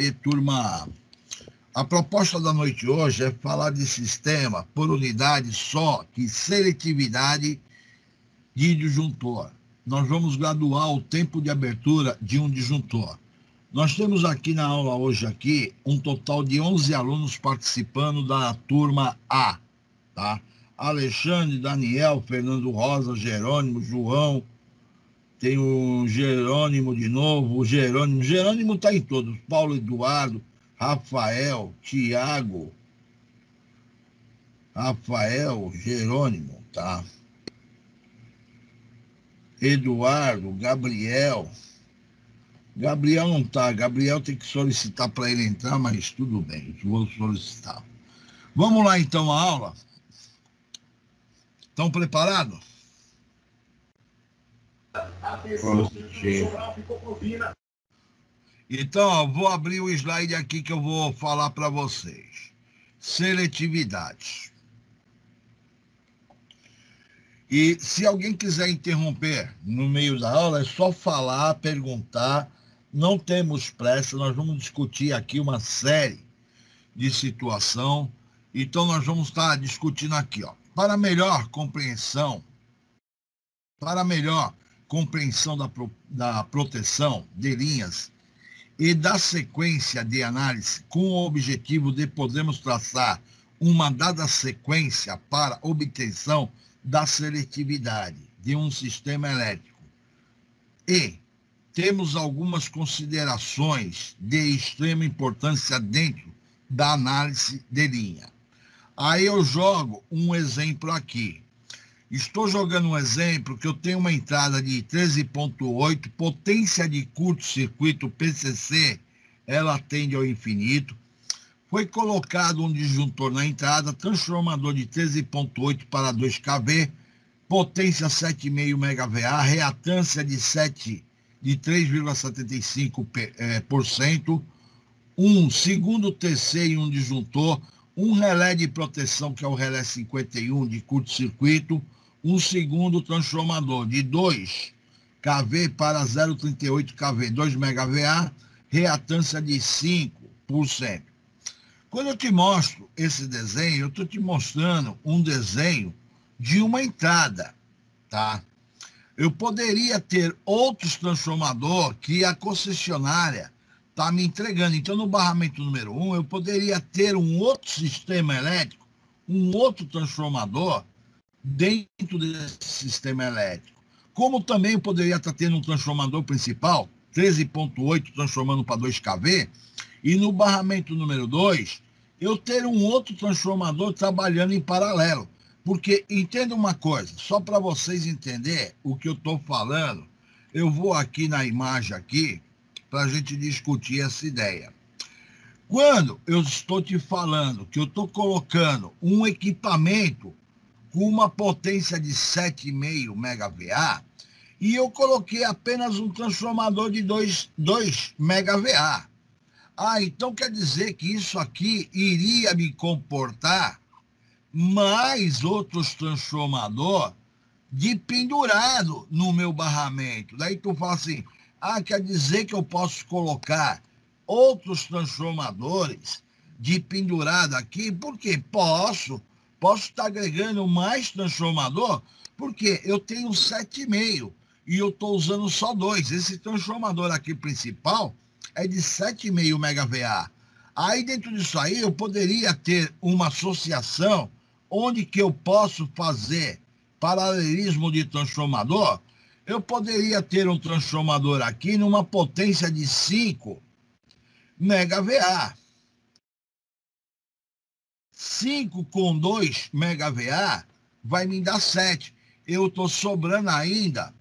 turma. A proposta da noite hoje é falar de sistema por unidade só, que seletividade de disjuntor. Nós vamos graduar o tempo de abertura de um disjuntor. Nós temos aqui na aula hoje um total de 11 alunos participando da turma A, tá? Alexandre, Daniel, Fernando Rosa, Jerônimo, João, tem o Jerônimo de novo, o Jerônimo está em todos, Paulo Eduardo, Rafael, Tiago, Jerônimo, tá? Eduardo, Gabriel não tá, Gabriel tem que solicitar para ele entrar, mas tudo bem, vou solicitar. Vamos lá então a aula? Estão preparados? Então, ó, vou abrir o slide aqui que eu vou falar para vocês. Seletividade. E se alguém quiser interromper no meio da aula, é só falar, perguntar. Não temos pressa, nós vamos discutir aqui uma série de situação. Então, nós vamos estar discutindo aqui, ó. Para melhor compreensão da proteção de linhas e da sequência de análise, com o objetivo de podermos traçar uma dada sequência para obtenção da seletividade de um sistema elétrico. E temos algumas considerações de extrema importância dentro da análise de linha. Aí eu jogo um exemplo aqui. Estou jogando um exemplo que eu tenho uma entrada de 13,8, potência de curto-circuito PCC, ela tende ao infinito. Foi colocado um disjuntor na entrada, transformador de 13,8 para 2 kV, potência 7,5 MVA, reatância de 3,75%, um segundo TC e um disjuntor, um relé de proteção, que é o relé 51 de curto-circuito, um segundo transformador de 2 kV para 0,38 kV, 2 MVA, reatância de 5%. Quando eu te mostro esse desenho, eu estou te mostrando um desenho de uma entrada, tá? Eu poderia ter outros transformadores que a concessionária está me entregando. Então, no barramento número 1, eu poderia ter um outro sistema elétrico, um outro transformador dentro desse sistema elétrico. Como também eu poderia estar tendo um transformador principal, 13,8 transformando para 2 kV, e no barramento número 2, eu ter um outro transformador trabalhando em paralelo. Porque, entenda uma coisa, só para vocês entenderem o que eu estou falando, eu vou aqui na imagem aqui, para a gente discutir essa ideia. Quando eu estou te falando que eu estou colocando um equipamento com uma potência de 7,5 MVA, e eu coloquei apenas um transformador de 2 MVA. Então quer dizer que isso aqui iria me comportar mais outros transformadores de pendurado no meu barramento. Daí tu fala assim, quer dizer que eu posso colocar outros transformadores de pendurado aqui? Por quê? Posso estar agregando mais transformador, porque eu tenho 7,5 e eu estou usando só 2. Esse transformador aqui principal é de 7,5 MVA. Aí dentro disso aí eu poderia ter uma associação onde que eu posso fazer paralelismo de transformador. Eu poderia ter um transformador aqui numa potência de 5 MVA. 5 com 2 MVA vai me dar 7. Eu estou sobrando ainda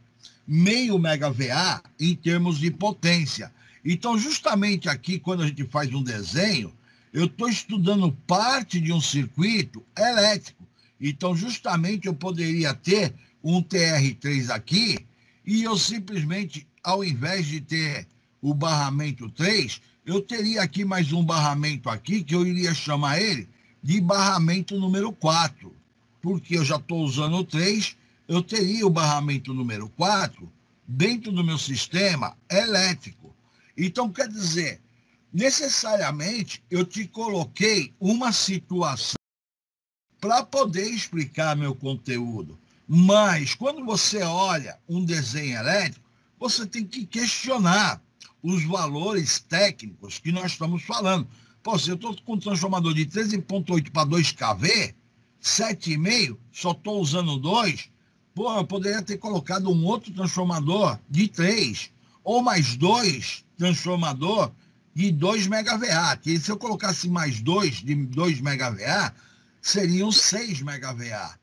meio MVA em termos de potência. Então, justamente aqui, quando a gente faz um desenho, eu estou estudando parte de um circuito elétrico. Então, justamente, eu poderia ter um TR3 aqui e eu simplesmente, ao invés de ter o barramento 3, eu teria aqui mais um barramento aqui, que eu iria chamar ele de barramento número 4. Porque eu já estou usando o 3, eu teria o barramento número 4 dentro do meu sistema elétrico. Então, quer dizer, Necessariamente, eu te coloquei uma situação para poder explicar meu conteúdo. Mas, quando você olha um desenho elétrico, você tem que questionar os valores técnicos que nós estamos falando. Pô, se eu estou com um transformador de 13,8 para 2 kV, 7,5, só estou usando 2, pô, eu poderia ter colocado um outro transformador de 3, ou mais 2 transformador de 2 MVA, que se eu colocasse mais 2 de 2 MVA, seriam 6 MVA.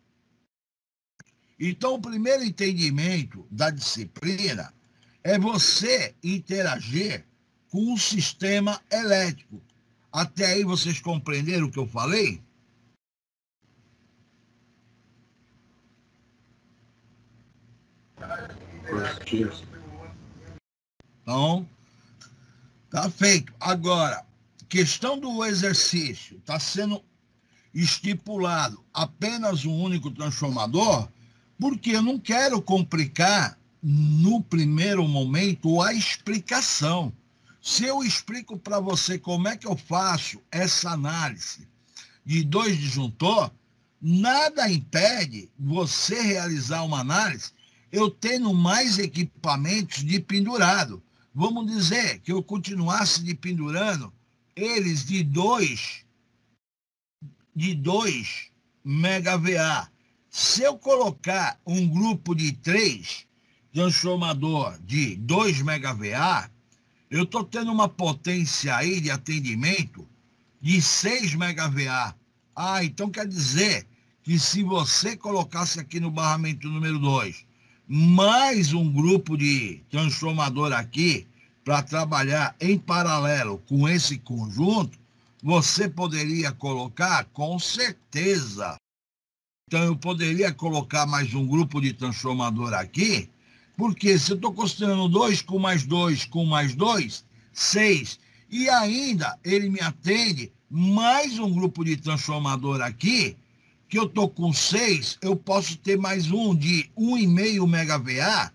Então, o primeiro entendimento da disciplina é você interagir com o sistema elétrico. Até aí vocês compreenderam o que eu falei? Então, tá feito. Agora, questão do exercício, está sendo estipulado apenas um único transformador, porque eu não quero complicar no primeiro momento a explicação. Se eu explico para você como é que eu faço essa análise de 2 disjuntor, nada impede você realizar uma análise eu tendo mais equipamentos de pendurado. Vamos dizer que eu continuasse de pendurando eles de 2 MVA. Se eu colocar um grupo de 3 transformador de 2 MVA, eu estou tendo uma potência aí de atendimento de 6 MVA. Ah, então quer dizer que se você colocasse aqui no barramento número 2, mais um grupo de transformador aqui, para trabalhar em paralelo com esse conjunto, você poderia colocar com certeza. Então, eu poderia colocar mais um grupo de transformador aqui, porque se eu estou considerando 2 com mais 2 com mais 2, 6. E ainda ele me atende mais um grupo de transformador aqui, que eu estou com 6, eu posso ter mais um de 1,5 MVA,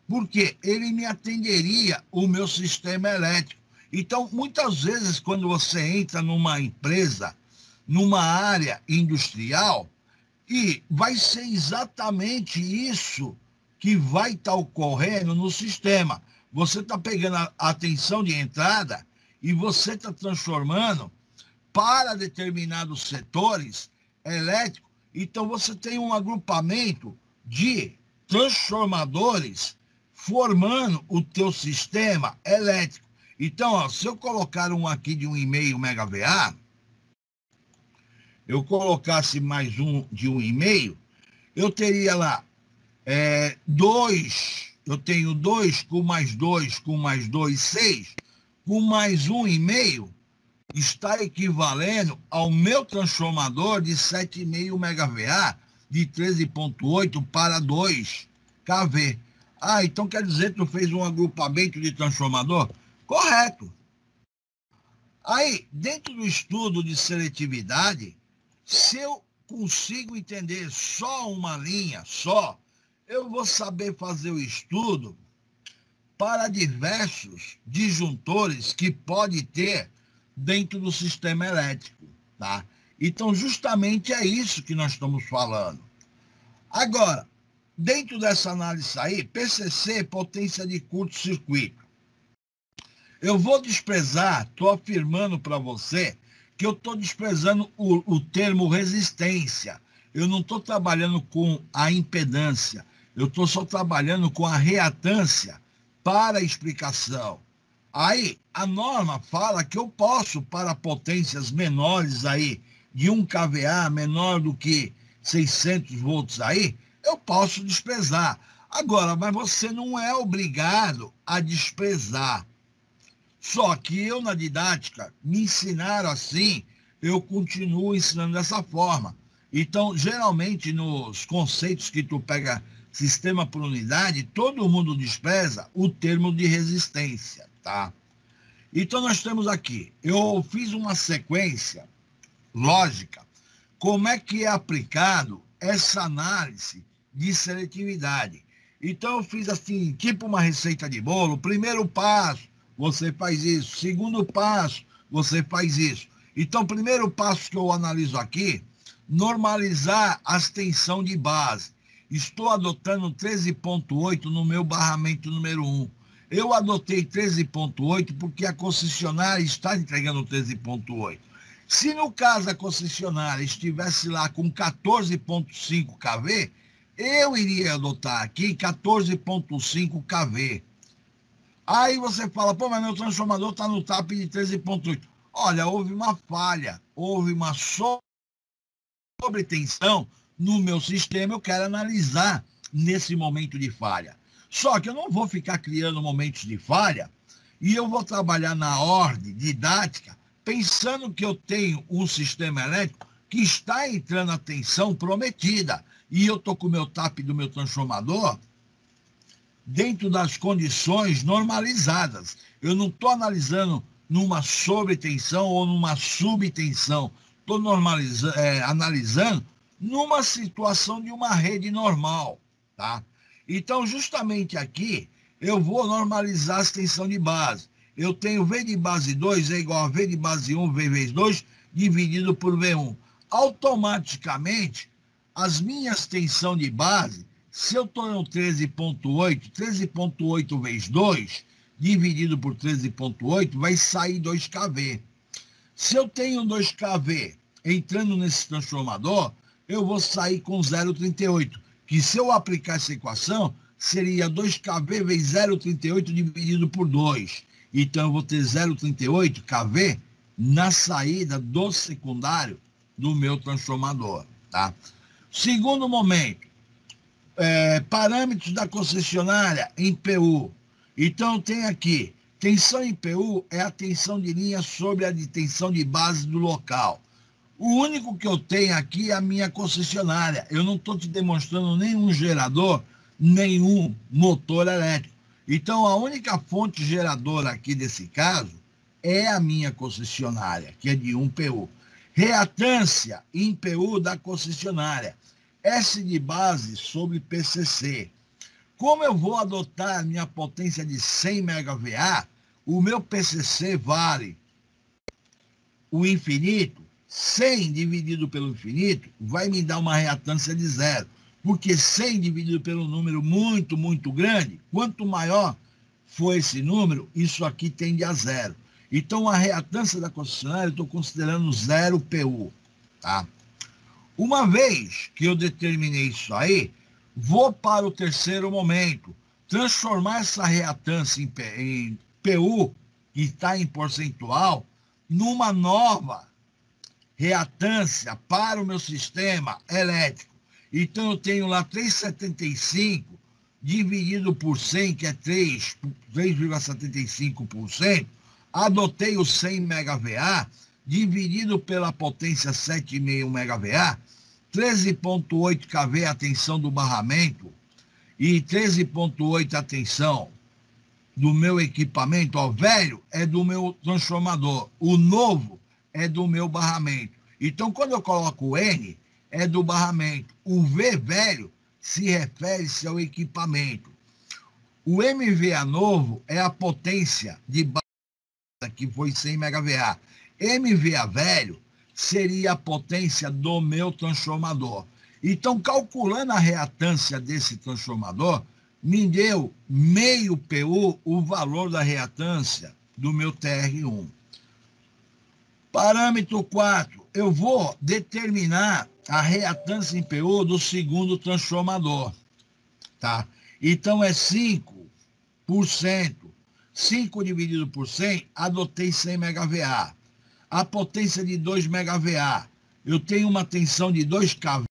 porque ele me atenderia o meu sistema elétrico. Então, muitas vezes, quando você entra numa empresa, numa área industrial, e vai ser exatamente isso que vai estar ocorrendo no sistema. Você está pegando a atenção de entrada e você está transformando para determinados setores elétricos. Então, você tem um agrupamento de transformadores formando o teu sistema elétrico. Então, ó, se eu colocar um aqui de 1,5 MVA, eu colocasse mais um de 1,5, eu teria lá 2, eu tenho 2 com mais 2 com mais 2, 6, com mais 1,5, está equivalendo ao meu transformador de 7,5 MVA, de 13,8 para 2 kV. Ah, então quer dizer que tu fez um agrupamento de transformador? Correto. Aí, dentro do estudo de seletividade, se eu consigo entender só uma linha, eu vou saber fazer o estudo para diversos disjuntores que pode ter dentro do sistema elétrico, tá? Então, justamente é isso que nós estamos falando. Agora, dentro dessa análise aí, PCC, potência de curto-circuito. Eu vou desprezar, estou afirmando para você, que eu estou desprezando o termo resistência. Eu não estou trabalhando com a impedância, eu estou só trabalhando com a reatância para a explicação. Aí, a norma fala que eu posso, para potências menores aí, de 1 kVA, menor do que 600 volts aí, eu posso desprezar. Agora, mas você não é obrigado a desprezar. Só que eu, na didática, me ensinaram assim, eu continuo ensinando dessa forma. Então, geralmente, nos conceitos que tu pega sistema por unidade, todo mundo despreza o termo de resistência, tá? Então, nós temos aqui, eu fiz uma sequência lógica, como é que é aplicado essa análise de seletividade. Então, eu fiz assim, tipo uma receita de bolo, primeiro passo, você faz isso. Segundo passo, você faz isso. Então, o primeiro passo que eu analiso aqui, normalizar a tensão de base. Estou adotando 13,8 no meu barramento número 1. Eu adotei 13,8 porque a concessionária está entregando 13,8. Se no caso a concessionária estivesse lá com 14,5 kV, eu iria adotar aqui 14,5 kV. Aí você fala, pô, mas meu transformador está no TAP de 13,8. Olha, houve uma falha, houve uma sobretensão no meu sistema, eu quero analisar nesse momento de falha. Só que eu não vou ficar criando momentos de falha e eu vou trabalhar na ordem didática pensando que eu tenho um sistema elétrico que está entrando a tensão prometida e eu estou com o meu TAP do meu transformador dentro das condições normalizadas. Eu não estou analisando numa sobretensão ou numa subtensão. Estou analisando numa situação de uma rede normal, tá? Então, justamente aqui, eu vou normalizar a tensão de base. Eu tenho V de base 2 é igual a V de base 1, V vezes 2, dividido por V1. Automaticamente, as minhas tensão de base, se eu estou no 13,8, 13,8 vezes 2, dividido por 13,8, vai sair 2 kV. Se eu tenho 2 kV entrando nesse transformador, eu vou sair com 0,38, que se eu aplicar essa equação, seria 2 kV vezes 0,38 dividido por 2. Então, eu vou ter 0,38 kV na saída do secundário do meu transformador, tá? Segundo momento, parâmetros da concessionária em PU. Então, tem aqui, tensão em PU é a tensão de linha sobre a de tensão de base do local. O único que eu tenho aqui é a minha concessionária. Eu não estou te demonstrando nenhum gerador, nenhum motor elétrico. Então, a única fonte geradora aqui desse caso é a minha concessionária, que é de 1 PU. Reatância em PU da concessionária. S de base sobre PCC. Como eu vou adotar a minha potência de 100 MVA, o meu PCC vale o infinito. 100 dividido pelo infinito vai me dar uma reatância de 0. Porque 100 dividido pelo número muito, muito grande, quanto maior for esse número, isso aqui tende a 0. Então, a reatância da concessionária, eu estou considerando 0 PU. Tá? Uma vez que eu determinei isso aí, vou para o terceiro momento. Transformar essa reatância em PU, que está em percentual, numa nova reatância para o meu sistema elétrico. Então, eu tenho lá 3,75 dividido por 100, que é 3,75%. Adotei o 100 MVA, dividido pela potência 7,5 MVA, 13,8 kV a tensão do barramento e 13,8 a tensão do meu equipamento. Ó, velho é do meu transformador, o novo é do meu barramento. Então, quando eu coloco o N, é do barramento. O V velho se refere-se ao equipamento. O MVA novo é a potência de base, que foi 100 MVA. MVA velho seria a potência do meu transformador. Então, calculando a reatância desse transformador, me deu meio PU o valor da reatância do meu TR1. Parâmetro 4, eu vou determinar a reatância em PU do segundo transformador. Tá? Então, é 5%. 5 dividido por 100, adotei 100 MVA. A potência de 2 MVA. Eu tenho uma tensão de 2 kV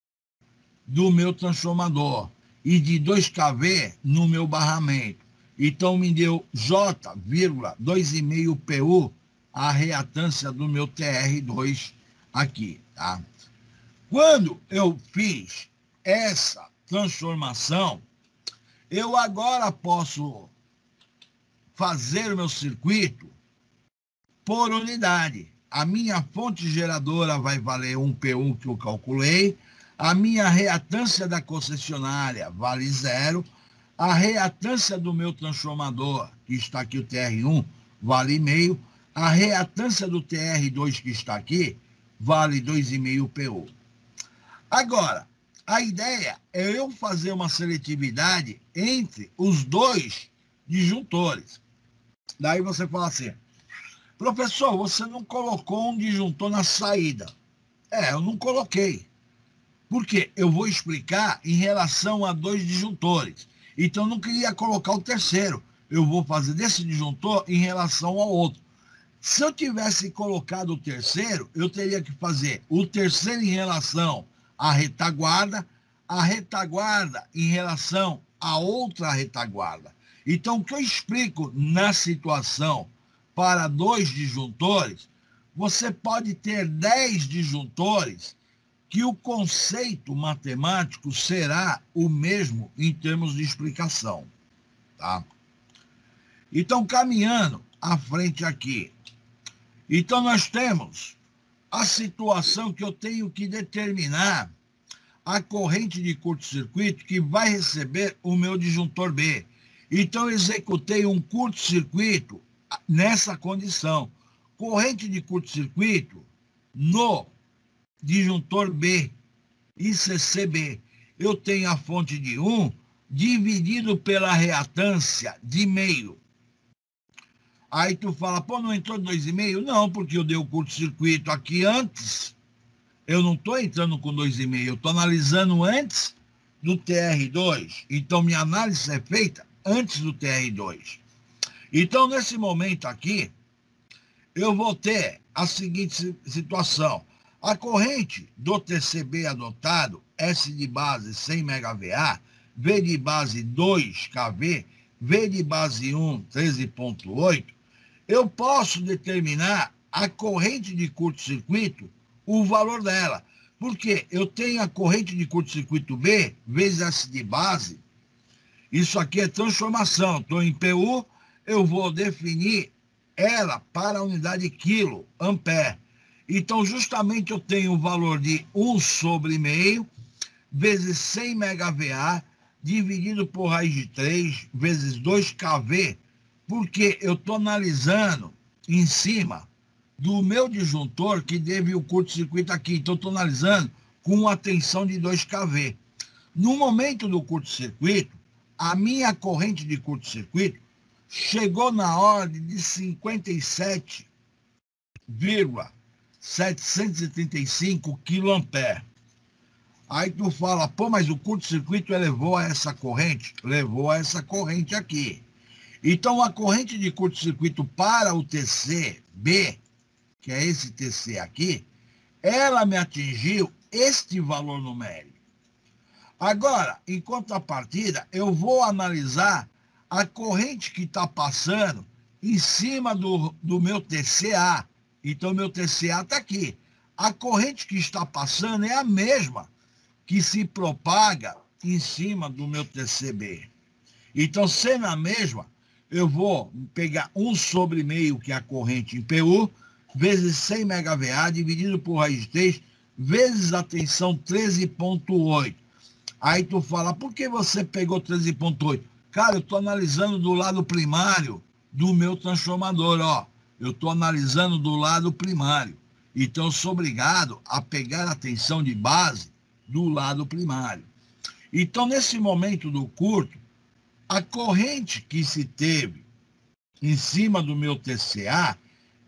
do meu transformador e de 2 kV no meu barramento. Então, me deu J,2,5 PU a reatância do meu TR2 aqui, tá? Quando eu fiz essa transformação, eu agora posso fazer o meu circuito por unidade. A minha fonte geradora vai valer 1 PU que eu calculei, a minha reatância da concessionária vale 0, a reatância do meu transformador, que está aqui o TR1, vale meio. A reatância do TR2 que está aqui vale 2,5 PU. Agora, a ideia é eu fazer uma seletividade entre os dois disjuntores. Daí você fala assim, professor, você não colocou um disjuntor na saída. Eu não coloquei. Por quê? Eu vou explicar em relação a dois disjuntores. Então, eu não queria colocar o terceiro. Eu vou fazer desse disjuntor em relação ao outro. Se eu tivesse colocado o terceiro, eu teria que fazer o terceiro em relação à retaguarda, a retaguarda em relação a outra retaguarda. Então, o que eu explico na situação para dois disjuntores, você pode ter 10 disjuntores que o conceito matemático será o mesmo em termos de explicação. Tá? Então, caminhando à frente aqui. Então, nós temos a situação que eu tenho que determinar a corrente de curto-circuito que vai receber o meu disjuntor B. Então, eu executei um curto-circuito nessa condição. Corrente de curto-circuito no disjuntor B, ICCB. Eu tenho a fonte de 1 dividido pela reatância de meio. Aí tu fala, pô, não entrou 2,5? Não, porque eu dei o curto-circuito aqui antes. Eu não estou entrando com 2,5, eu estou analisando antes do TR2. Então, minha análise é feita antes do TR2. Então, nesse momento aqui, eu vou ter a seguinte situação. A corrente do TCB adotado, S de base 100 MVA, V de base 2 kV, V de base 1, 13,8, eu posso determinar a corrente de curto-circuito, o valor dela. Porque eu tenho a corrente de curto-circuito B, vezes S de base. Isso aqui é transformação. Estou em PU, eu vou definir ela para a unidade quilo, ampere. Então, justamente eu tenho o valor de 1 sobre meio, vezes 100 MVA, dividido por raiz de 3, vezes 2 kV, porque eu estou analisando em cima do meu disjuntor que teve o curto-circuito aqui. Então, estou analisando com a tensão de 2 kV. No momento do curto-circuito, a minha corrente de curto-circuito chegou na ordem de 57,735 kA. Aí tu fala, pô, mas o curto-circuito levou a essa corrente? Levou a essa corrente aqui. Então, a corrente de curto-circuito para o TCB, que é esse TC aqui, ela me atingiu este valor numérico. Agora, em contrapartida, eu vou analisar a corrente que está passando em cima do meu TCA. Então, meu TCA está aqui. A corrente que está passando é a mesma que se propaga em cima do meu TCB. Então, sendo a mesma, eu vou pegar 1 sobre meio, que é a corrente em PU, vezes 100 MVA, dividido por raiz de 3, vezes a tensão 13,8. Aí tu fala, por que você pegou 13,8? Cara, eu estou analisando do lado primário do meu transformador, ó. Eu estou analisando do lado primário. Então, eu sou obrigado a pegar a tensão de base do lado primário. Então, nesse momento do curto, a corrente que se teve em cima do meu TCA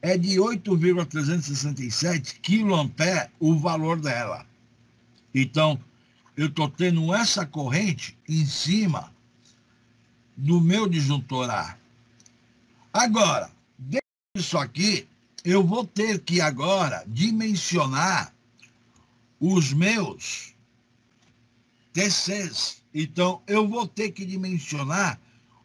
é de 8,367 kA o valor dela. Então, eu estou tendo essa corrente em cima do meu disjuntor A. Agora, dentro disso aqui, eu vou ter que agora dimensionar os meus TCs. Então, eu vou ter que dimensionar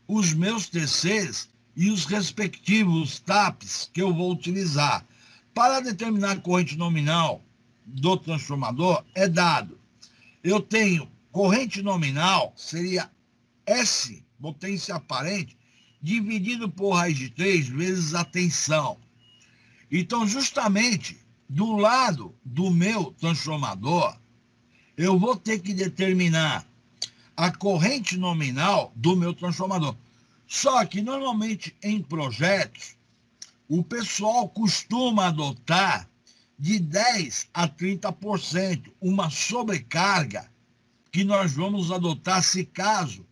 os meus TCs e os respectivos TAPs que eu vou utilizar. Para determinar a corrente nominal do transformador, é dado. Eu tenho corrente nominal, seria S, potência aparente, dividido por raiz de 3 vezes a tensão. Então, justamente, do lado do meu transformador, eu vou ter que determinar a corrente nominal do meu transformador. Só que, normalmente, em projetos, o pessoal costuma adotar de 10% a 30%, uma sobrecarga que nós vamos adotar se caso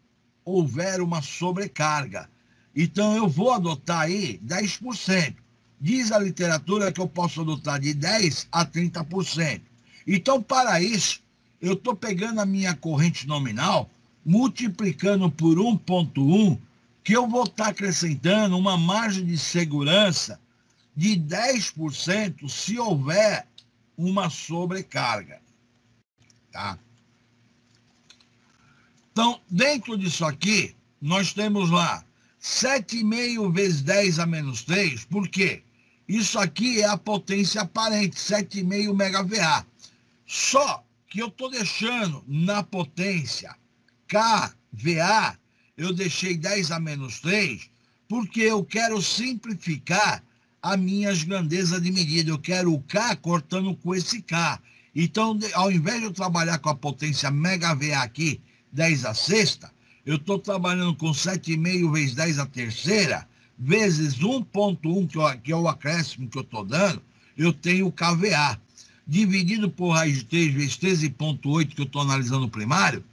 houver uma sobrecarga. Então, eu vou adotar aí 10%. Diz a literatura que eu posso adotar de 10% a 30%. Então, para isso, eu estou pegando a minha corrente nominal, multiplicando por 1,1, que eu vou estar acrescentando uma margem de segurança de 10% se houver uma sobrecarga. Tá? Então, dentro disso aqui, nós temos lá 7,5 vezes 10 a menos 3, por quê? Isso aqui é a potência aparente, 7,5 MVA. Só que eu estou deixando na potência kVA, eu deixei 10 a menos 3, porque eu quero simplificar as minhas grandezas de medida. Eu quero o K cortando com esse K. Então, ao invés de eu trabalhar com a potência MVA aqui, 10 a sexta, eu estou trabalhando com 7,5 vezes 10 a terceira, vezes 1,1, que é o acréscimo que eu estou dando, eu tenho o KVA. Dividido por raiz de 3 vezes 13,8, que eu estou analisando o primário,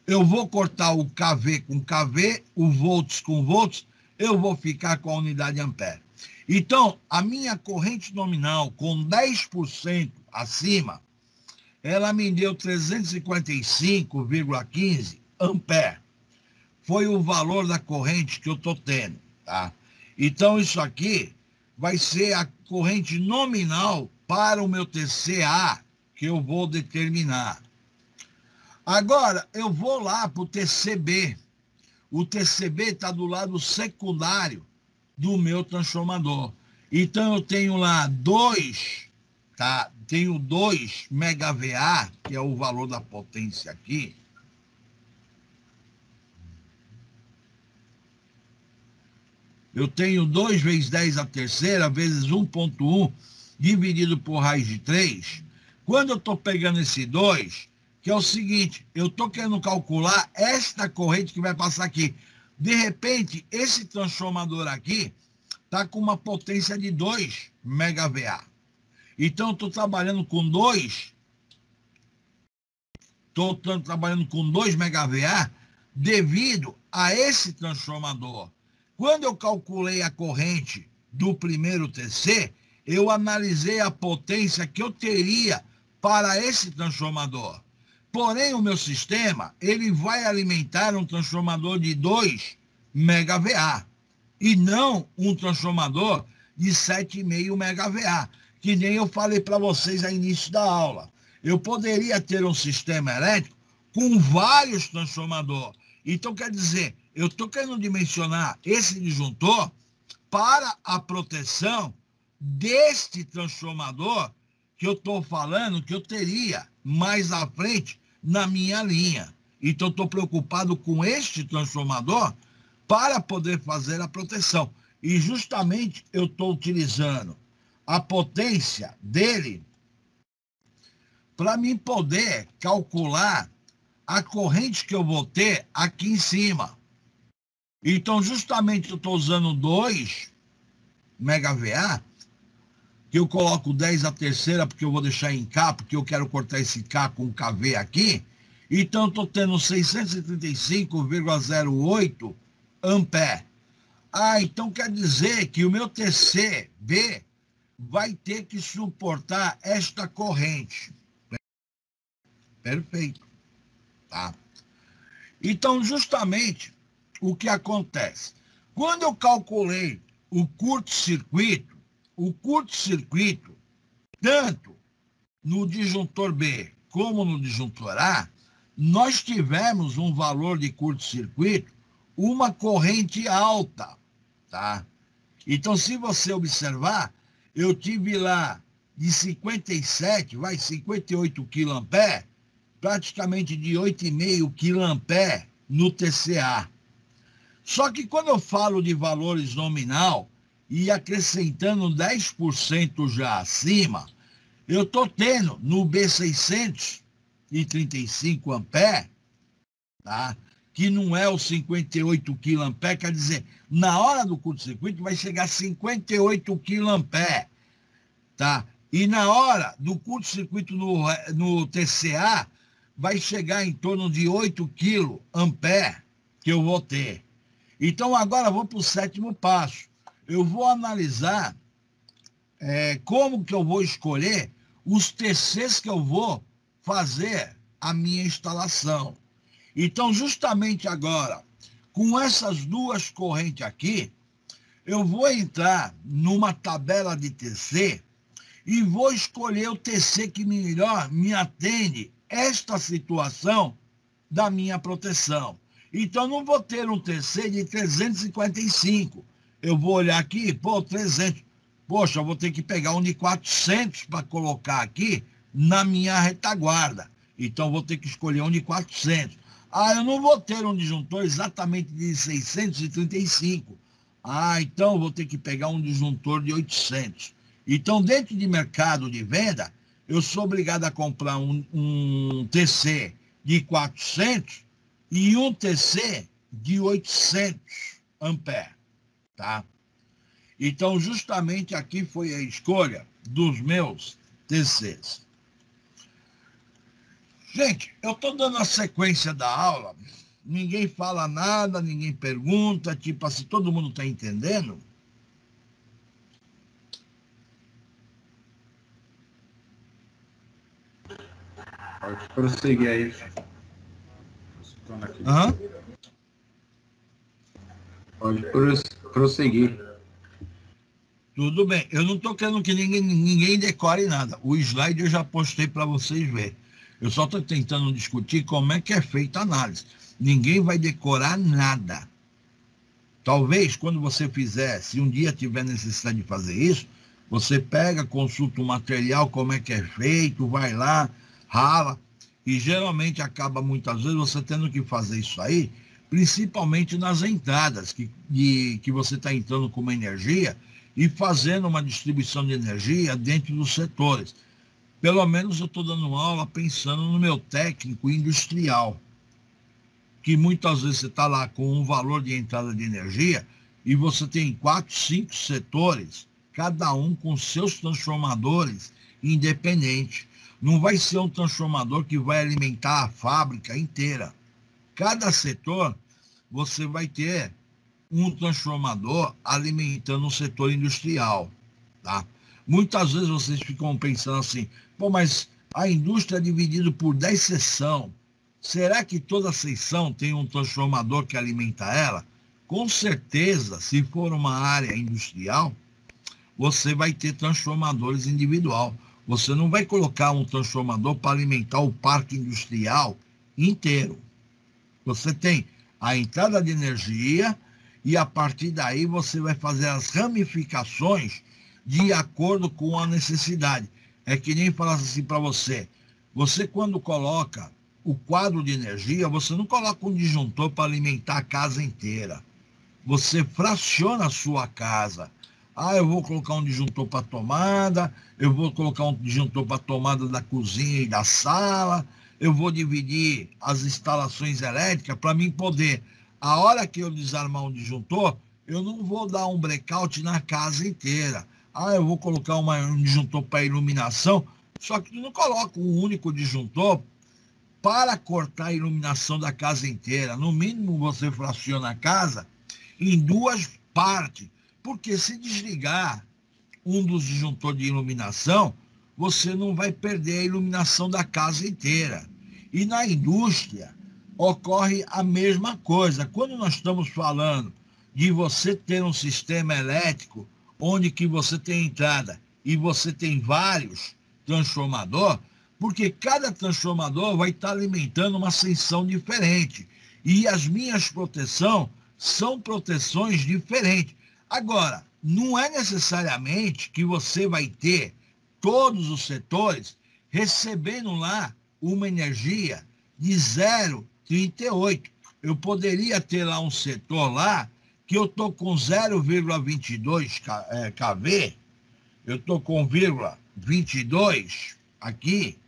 eu vou cortar o KV com KV, o volts com volts, eu vou ficar com a unidade ampere. Então, a minha corrente nominal com 10% acima, ela me deu 355,15 ampere. Foi o valor da corrente que eu estou tendo, tá? Então, isso aqui vai ser a corrente nominal para o meu TCA que eu vou determinar. Agora, eu vou lá para o TCB. O TCB está do lado secundário do meu transformador. Então, eu tenho lá 2, tá? Tenho 2 MVA, que é o valor da potência aqui. Eu tenho 2 vezes 10 a terceira, vezes 1,1, dividido por raiz de 3. Quando eu estou pegando esse 2, que é o seguinte, eu estou querendo calcular esta corrente que vai passar aqui. De repente, esse transformador aqui está com uma potência de 2 MVA. Então, eu estou trabalhando com 2 MVA devido a esse transformador. Quando eu calculei a corrente do primeiro TC, eu analisei a potência que eu teria para esse transformador. Porém, o meu sistema, ele vai alimentar um transformador de 2 MVA e não um transformador de 7,5 MVA, que nem eu falei para vocês ao início da aula. Eu poderia ter um sistema elétrico com vários transformadores. Então, quer dizer, eu estou querendo dimensionar esse disjuntor para a proteção deste transformador que eu estou falando que eu teria mais à frente na minha linha. Então, estou preocupado com este transformador para poder fazer a proteção. E justamente eu estou utilizando a potência dele para mim poder calcular a corrente que eu vou ter aqui em cima. Então, justamente eu estou usando 2 MVA, que eu coloco 10 a terceira, porque eu vou deixar em K, porque eu quero cortar esse K com KV aqui. Então, eu estou tendo 635,08 ampere. Ah, então quer dizer que o meu TCB vai ter que suportar esta corrente. Perfeito. Tá? Então, justamente, o que acontece? Quando eu calculei o curto-circuito, tanto no disjuntor B como no disjuntor A, nós tivemos um valor de curto-circuito, uma corrente alta, tá? Então, se você observar, eu tive lá de 58 kA, praticamente de 8,5 kA no TCA. Só que quando eu falo de valores nominal e acrescentando 10% já acima, eu estou tendo no B635 ampere, tá? que não é o 58 kA, quer dizer, na hora do curto-circuito vai chegar a 58 kA, tá? E na hora do curto-circuito no TCA, vai chegar em torno de 8 kA que eu vou ter. Então, agora vou para o sétimo passo. Eu vou analisar como que eu vou escolher os TCs que eu vou fazer a minha instalação. Então, justamente agora, com essas duas correntes aqui, eu vou entrar numa tabela de TC e vou escolher o TC que melhor me atende esta situação da minha proteção. Então, não vou ter um TC de 355. Eu vou olhar aqui, 300. Poxa, eu vou ter que pegar um de 400 para colocar aqui na minha retaguarda. Então, vou ter que escolher um de 400. Eu não vou ter um disjuntor exatamente de 635. Então eu vou ter que pegar um disjuntor de 800. Então, dentro de mercado de venda, eu sou obrigado a comprar um TC de 400 e um TC de 800 amperes, tá? Então, justamente aqui foi a escolha dos meus TCs. Gente, eu estou dando a sequência da aula, ninguém fala nada, ninguém pergunta, tipo assim, todo mundo está entendendo? Pode prosseguir aí. Pode prosseguir. Tudo bem. Eu não estou querendo que ninguém decore nada. O slide eu já postei para vocês verem. Eu só estou tentando discutir como é que é feita a análise. Ninguém vai decorar nada. Talvez, quando você fizer, se um dia tiver necessidade de fazer isso, você pega, consulta o material, como é que é feito, vai lá, rala, e geralmente acaba muitas vezes você tendo que fazer isso aí, principalmente nas entradas, que você está entrando com uma energia e fazendo uma distribuição de energia dentro dos setores. Pelo menos eu estou dando aula pensando no meu técnico industrial, que muitas vezes você está lá com um valor de entrada de energia e você tem 4, 5 setores, cada um com seus transformadores independentes. Não vai ser um transformador que vai alimentar a fábrica inteira. Cada setor, você vai ter um transformador alimentando o setor industrial, tá? Muitas vezes vocês ficam pensando assim, mas a indústria é dividida por 10 seções. Será que toda seção tem um transformador que alimenta ela? Com certeza, se for uma área industrial, você vai ter transformadores individual. Você não vai colocar um transformador para alimentar o parque industrial inteiro. Você tem a entrada de energia e a partir daí você vai fazer as ramificações de acordo com a necessidade. É que nem falasse assim para você, quando coloca o quadro de energia, você não coloca um disjuntor para alimentar a casa inteira. Você fraciona a sua casa. Eu vou colocar um disjuntor para tomada, eu vou colocar um disjuntor para tomada da cozinha e da sala, eu vou dividir as instalações elétricas para mim poder, a hora que eu desarmar um disjuntor, eu não vou dar um blackout na casa inteira. Eu vou colocar um disjuntor para iluminação, só que tu não coloca um único disjuntor para cortar a iluminação da casa inteira. No mínimo, você fraciona a casa em 2 partes, porque se desligar um dos disjuntores de iluminação, você não vai perder a iluminação da casa inteira. E na indústria ocorre a mesma coisa. Quando nós estamos falando de você ter um sistema elétrico onde que você tem entrada e você tem vários transformadores, porque cada transformador vai estar alimentando uma seção diferente. E as minhas proteções são proteções diferentes. Agora, não é necessariamente que você vai ter todos os setores recebendo lá uma energia de 0,38. Eu poderia ter lá um setor lá que eu estou com 0,22 kV, eu estou com 0,22 aqui.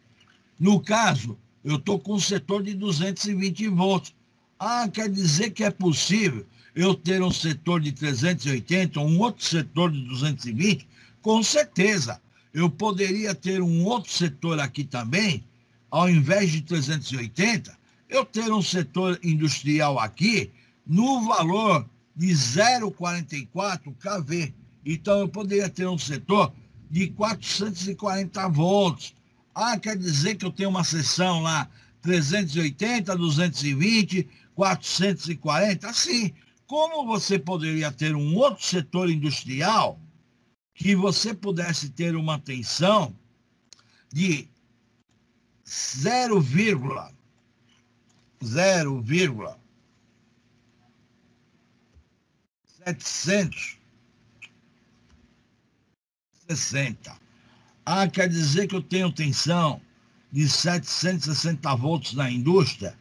No caso, eu estou com um setor de 220 volts. Ah, quer dizer que é possível eu ter um setor de 380, um outro setor de 220? Com certeza. Eu poderia ter um outro setor aqui também, ao invés de 380, eu ter um setor industrial aqui no valor de 0,44 kV. Então, eu poderia ter um setor de 440 volts. Ah, quer dizer que eu tenho uma seção lá 380, 220, 440? Sim. Como você poderia ter um outro setor industrial que você pudesse ter uma tensão de 0,760. Ah, quer dizer que eu tenho tensão de 760 volts na indústria?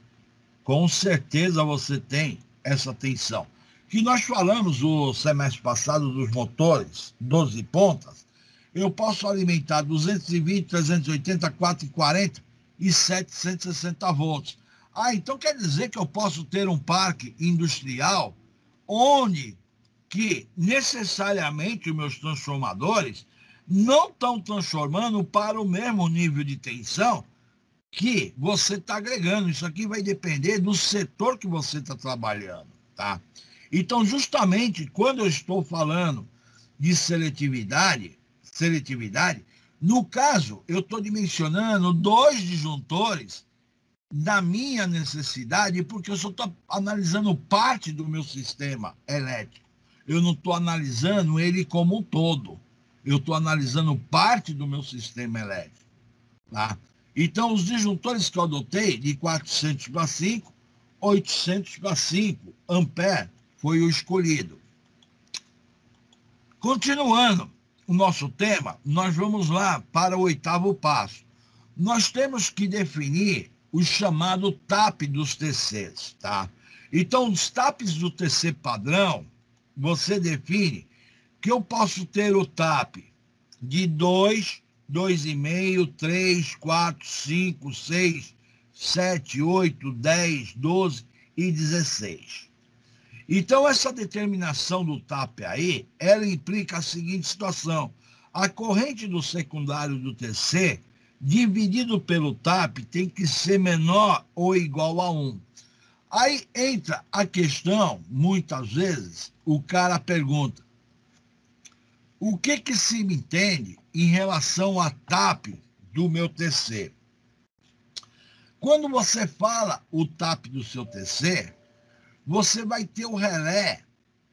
Com certeza você tem essa tensão. Que nós falamos o semestre passado dos motores 12 pontas, eu posso alimentar 220, 380, 440 e 760 volts. Ah, então quer dizer que eu posso ter um parque industrial onde que necessariamente os meus transformadores não estão transformando para o mesmo nível de tensão que você está agregando. Isso aqui vai depender do setor que você está trabalhando, tá? Então, justamente, quando eu estou falando de seletividade, no caso, eu estou dimensionando 2 disjuntores da minha necessidade, porque eu só estou analisando parte do meu sistema elétrico. Eu não estou analisando ele como um todo. Eu estou analisando parte do meu sistema elétrico, tá? Então, os disjuntores que eu adotei, de 400 para 5, 800 para 5 ampere, foi o escolhido. Continuando o nosso tema, nós vamos lá para o 8º passo. Nós temos que definir o chamado TAP dos TCs, tá? Então, os TAPs do TC padrão, você define que eu posso ter o TAP de 2, 2,5, 3, 4, 5, 6, 7, 8, 10, 12 e 16. Então, essa determinação do TAP aí, ela implica a seguinte situação. A corrente do secundário do TC, dividido pelo TAP, tem que ser menor ou igual a 1. Aí entra a questão, muitas vezes, o cara pergunta, o que se me entende em relação a TAP do meu TC? Quando você fala o TAP do seu TC, você vai ter o relé,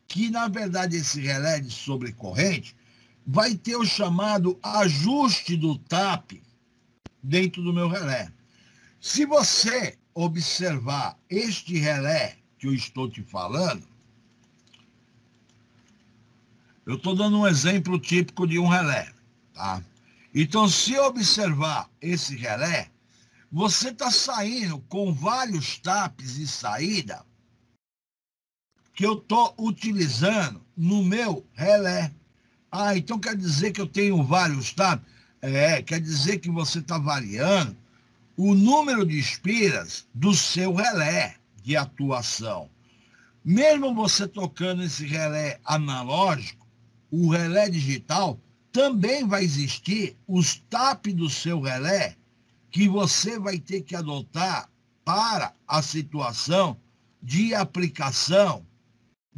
que na verdade esse relé de sobrecorrente vai ter o chamado ajuste do TAP dentro do meu relé. Se você observar este relé que eu estou te falando, eu estou dando um exemplo típico de um relé, tá? Então, se observar esse relé, você está saindo com vários TAPs de saída que eu estou utilizando no meu relé. Ah, então quer dizer que eu tenho vários TAPs? Quer dizer que você está variando o número de espiras do seu relé de atuação. Mesmo você tocando esse relé analógico, o relé digital, também vai existir os TAP do seu relé que você vai ter que adotar para a situação de aplicação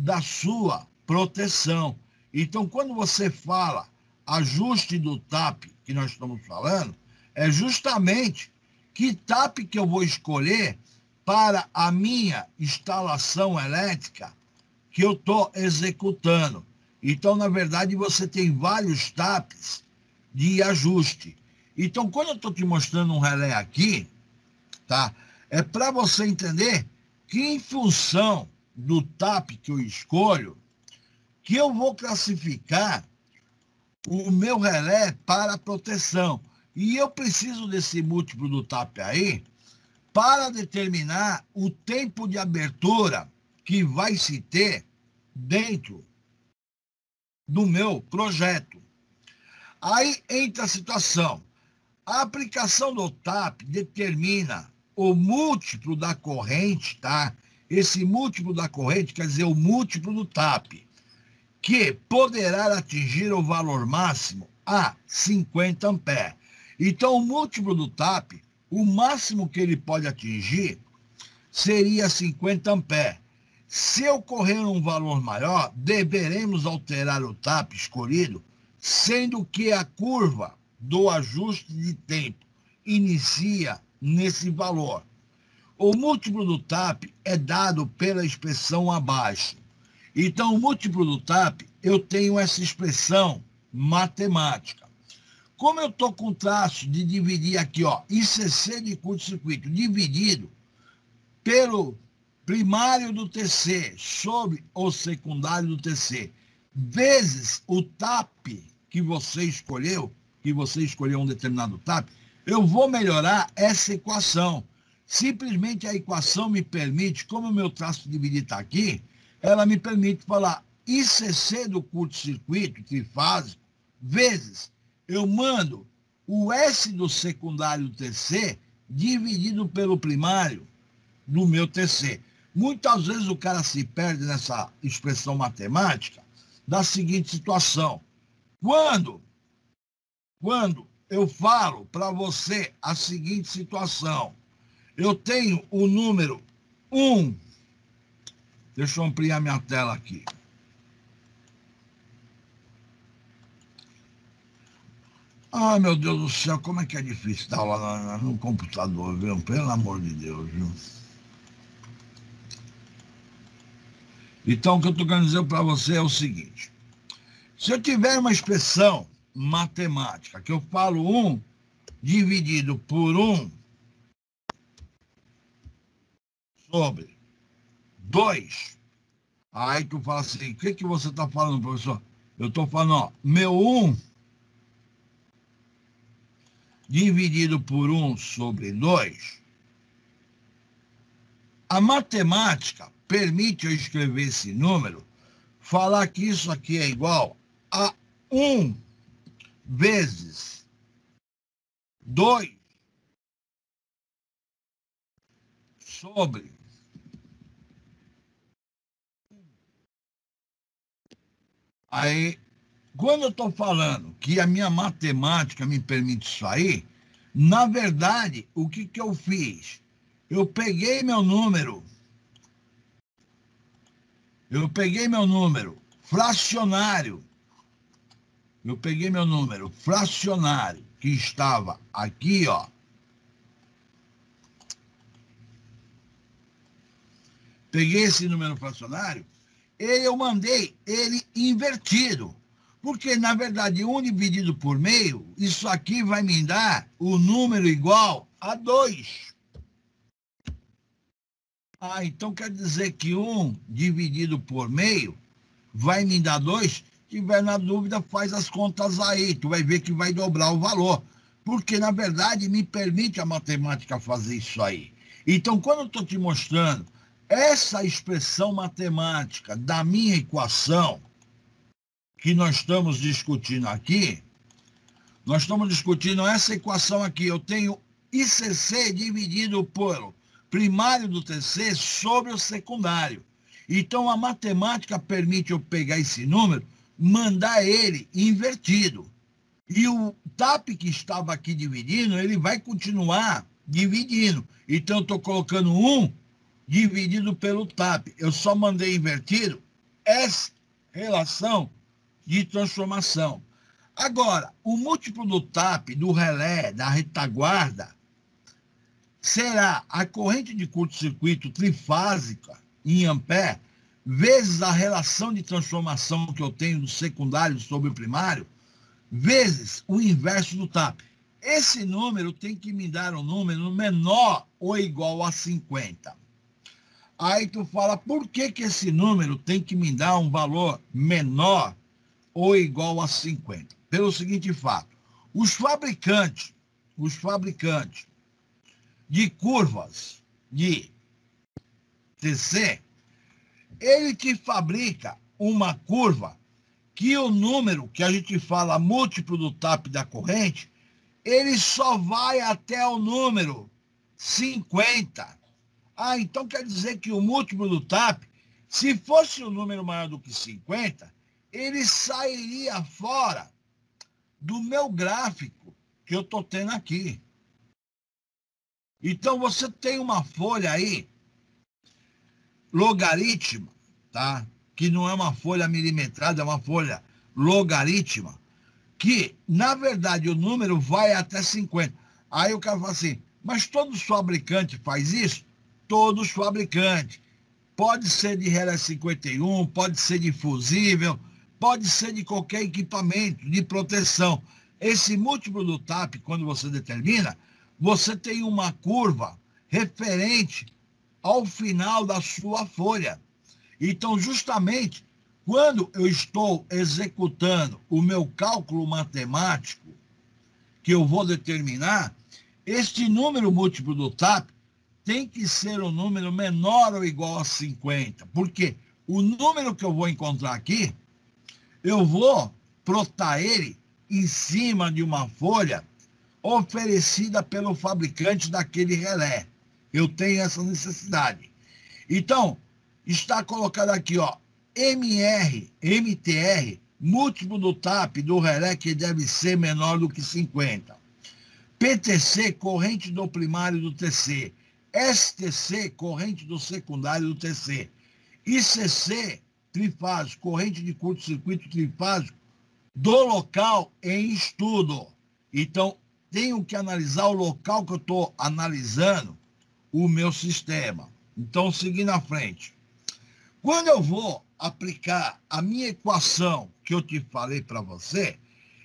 da sua proteção. Então, quando você fala ajuste do TAP que nós estamos falando, é justamente que TAP que eu vou escolher para a minha instalação elétrica que eu estou executando. Então, na verdade, você tem vários TAPs de ajuste. Então, quando eu estou te mostrando um relé aqui, tá? É para você entender que em função do TAP que eu escolho, que eu vou classificar o meu relé para proteção. E eu preciso desse múltiplo do TAP aí para determinar o tempo de abertura que vai se ter dentro do meu projeto. Aí entra a situação. A aplicação do TAP determina o múltiplo da corrente, tá? Esse múltiplo da corrente quer dizer o múltiplo do TAP, que poderá atingir o valor máximo a 50 amperes. Então, o múltiplo do TAP, o máximo que ele pode atingir seria 50 amperes. Se ocorrer um valor maior, deveremos alterar o TAP escolhido, sendo que a curva do ajuste de tempo inicia nesse valor. O múltiplo do TAP é dado pela expressão abaixo. Então, o múltiplo do TAP, eu tenho essa expressão matemática. Como eu estou com traço de dividir aqui, ó, ICC de curto-circuito dividido pelo primário do TC sobre o secundário do TC, vezes o TAP que você escolheu um determinado TAP, eu vou melhorar essa equação. Simplesmente a equação me permite, como o meu traço de dividir está aqui, ela me permite falar ICC do curto-circuito trifásico vezes eu mando o S do secundário do TC dividido pelo primário do meu TC. Muitas vezes o cara se perde nessa expressão matemática da seguinte situação. Quando eu falo para você a seguinte situação, eu tenho o número 1, deixa eu ampliar minha tela aqui. Ah, meu Deus do céu, como é que é difícil estar lá no computador, viu? Pelo amor de Deus, viu? Então, o que eu estou querendo dizer para você é o seguinte. Se eu tiver uma expressão matemática, que eu falo 1 dividido por 1 sobre 2, aí tu fala assim, o que você está falando, professor? Eu estou falando, ó, meu 1 dividido por 1 sobre 2, a matemática permite eu escrever esse número, falar que isso aqui é igual a 1 vezes 2 sobre 1. Aí, quando eu estou falando que a minha matemática me permite isso aí, na verdade, o que eu fiz? Eu peguei meu número fracionário. Que estava aqui, ó. Peguei esse número fracionário e eu mandei ele invertido. Porque, na verdade, 1 dividido por meio, isso aqui vai me dar o número igual a 2. Ah, então quer dizer que 1 dividido por meio vai me dar 2? Se tiver na dúvida, faz as contas aí. Tu vai ver que vai dobrar o valor. Porque, na verdade, me permite a matemática fazer isso aí. Então, quando eu estou te mostrando essa expressão matemática da minha equação que nós estamos discutindo aqui, nós estamos discutindo essa equação aqui. Eu tenho ICC dividido por primário do TC sobre o secundário. Então, a matemática permite eu pegar esse número, mandar ele invertido. E o TAP que estava aqui dividindo, ele vai continuar dividindo. Então, eu estou colocando 1 dividido pelo TAP. Eu só mandei invertido essa relação de transformação. Agora, o múltiplo do TAP, do relé, da retaguarda, será a corrente de curto-circuito trifásica em ampere, vezes a relação de transformação que eu tenho do secundário sobre o primário, vezes o inverso do TAP. Esse número tem que me dar um número menor ou igual a 50. Aí tu fala, por que esse número tem que me dar um valor menor ou igual a 50? Pelo seguinte fato, os fabricantes de curvas de TC, ele te fabrica uma curva que o número que a gente fala múltiplo do TAP da corrente, ele só vai até o número 50. Ah, então quer dizer que o múltiplo do TAP, se fosse um número maior do que 50, ele sairia fora do meu gráfico que eu estou tendo aqui. Então, você tem uma folha aí, logarítmica, tá? Que não é uma folha milimetrada, é uma folha logarítmica, que, na verdade, o número vai até 50. Aí o cara fala assim, mas todo fabricante faz isso? Todos fabricantes. Pode ser de relé 51, pode ser de fusível, pode ser de qualquer equipamento de proteção. Esse múltiplo do TAP, quando você determina, você tem uma curva referente ao final da sua folha. Então, justamente, quando eu estou executando o meu cálculo matemático, que eu vou determinar, este número múltiplo do TAP tem que ser um número menor ou igual a 50. Porque o número que eu vou encontrar aqui, eu vou plotar ele em cima de uma folha oferecida pelo fabricante daquele relé. Eu tenho essa necessidade. Então, está colocado aqui, ó, MTR, múltiplo do TAP do relé que deve ser menor do que 50. PTC, corrente do primário do TC. STC, corrente do secundário do TC. ICC, trifásico, corrente de curto-circuito trifásico do local em estudo. Então, tenho que analisar o local que eu estou analisando o meu sistema. Então, seguindo à frente. Quando eu vou aplicar a minha equação que eu te falei para você,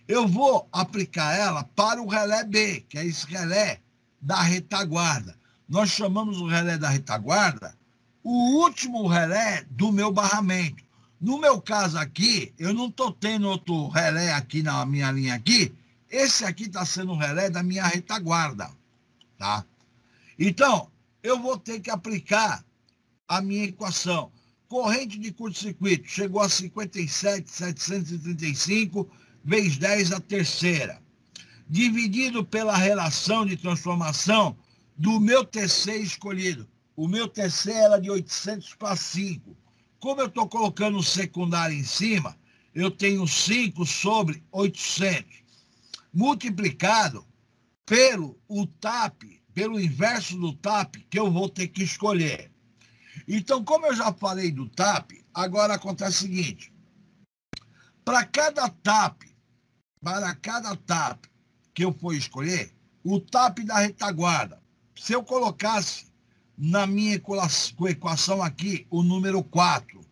eu vou aplicar ela para o relé B, que é esse relé da retaguarda. Nós chamamos o relé da retaguarda o último relé do meu barramento. No meu caso aqui, eu não estou tendo outro relé aqui na minha linha aqui. Esse aqui está sendo o relé da minha retaguarda, tá? Então, eu vou ter que aplicar a minha equação. Corrente de curto-circuito chegou a 57.735 vezes 10 a terceira. Dividido pela relação de transformação do meu TC escolhido. O meu TC era de 800 para 5. Como eu estou colocando o secundário em cima, eu tenho 5 sobre 800. Multiplicado pelo TAP, pelo inverso do TAP, que eu vou ter que escolher. Então, como eu já falei do TAP, agora acontece o seguinte. Para cada TAP que eu for escolher, o TAP da retaguarda, se eu colocasse na minha equação aqui o número 4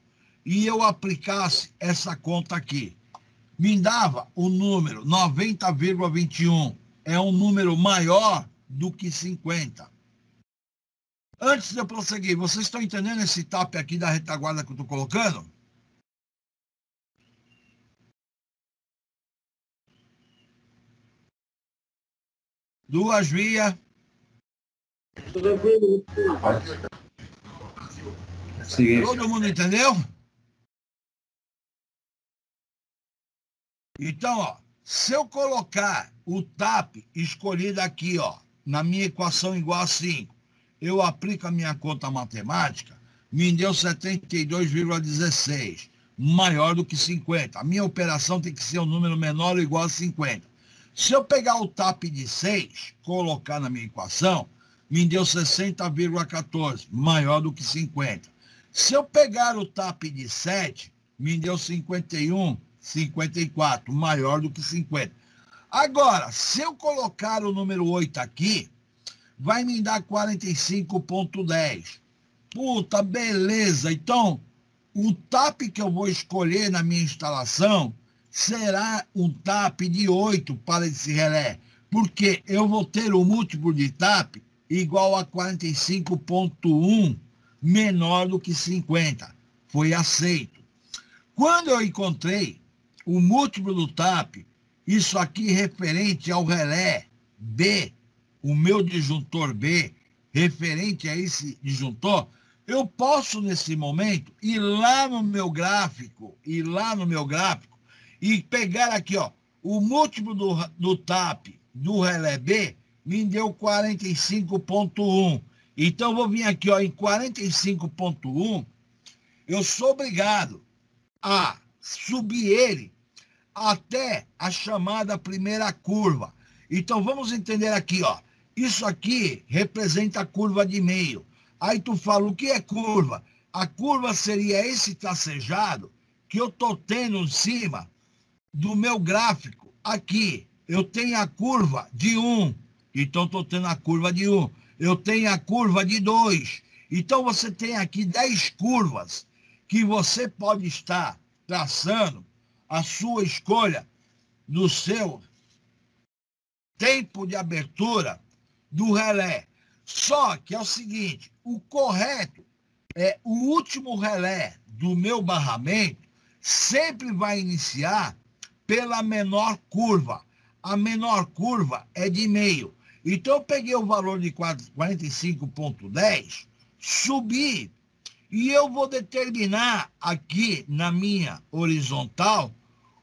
e eu aplicasse essa conta aqui, me dava o número 90,21. É um número maior do que 50. Antes de eu prosseguir, vocês estão entendendo esse TAP aqui da retaguarda que eu estou colocando? Duas vias. Todo mundo entendeu? Então, ó, se eu colocar o TAP escolhido aqui, ó, na minha equação igual a 5, eu aplico a minha conta matemática, me deu 72,16, maior do que 50. A minha operação tem que ser um número menor ou igual a 50. Se eu pegar o TAP de 6, colocar na minha equação, me deu 60,14, maior do que 50. Se eu pegar o TAP de 7, me deu 51,54, maior do que 50. Agora, se eu colocar o número 8 aqui, vai me dar 45,10. Puta, beleza. Então, o TAP que eu vou escolher na minha instalação será um TAP de 8 para esse relé, porque eu vou ter o múltiplo de TAP igual a 45,1, menor do que 50. Foi aceito. Quando eu encontrei o múltiplo do TAP, isso aqui referente ao relé B, o meu disjuntor B, referente a esse disjuntor, eu posso, nesse momento, ir lá no meu gráfico, e pegar aqui, ó, o múltiplo do TAP do relé B me deu 45,1. Então, eu vou vir aqui ó, em 45,1, eu sou obrigado a subir ele até a chamada primeira curva. Então, vamos entender aqui, ó. Isso aqui representa a curva de meio. Aí tu fala, o que é curva? A curva seria esse tracejado que eu estou tendo em cima do meu gráfico. Aqui, eu tenho a curva de 1. Então, estou tendo a curva de 1. Eu tenho a curva de 2. Então, você tem aqui 10 curvas que você pode estar traçando a sua escolha do seu tempo de abertura do relé. Só que é o seguinte, o correto é o último relé do meu barramento sempre vai iniciar pela menor curva. A menor curva é de meio. Então, eu peguei o valor de 45,10, subi, e eu vou determinar aqui na minha horizontal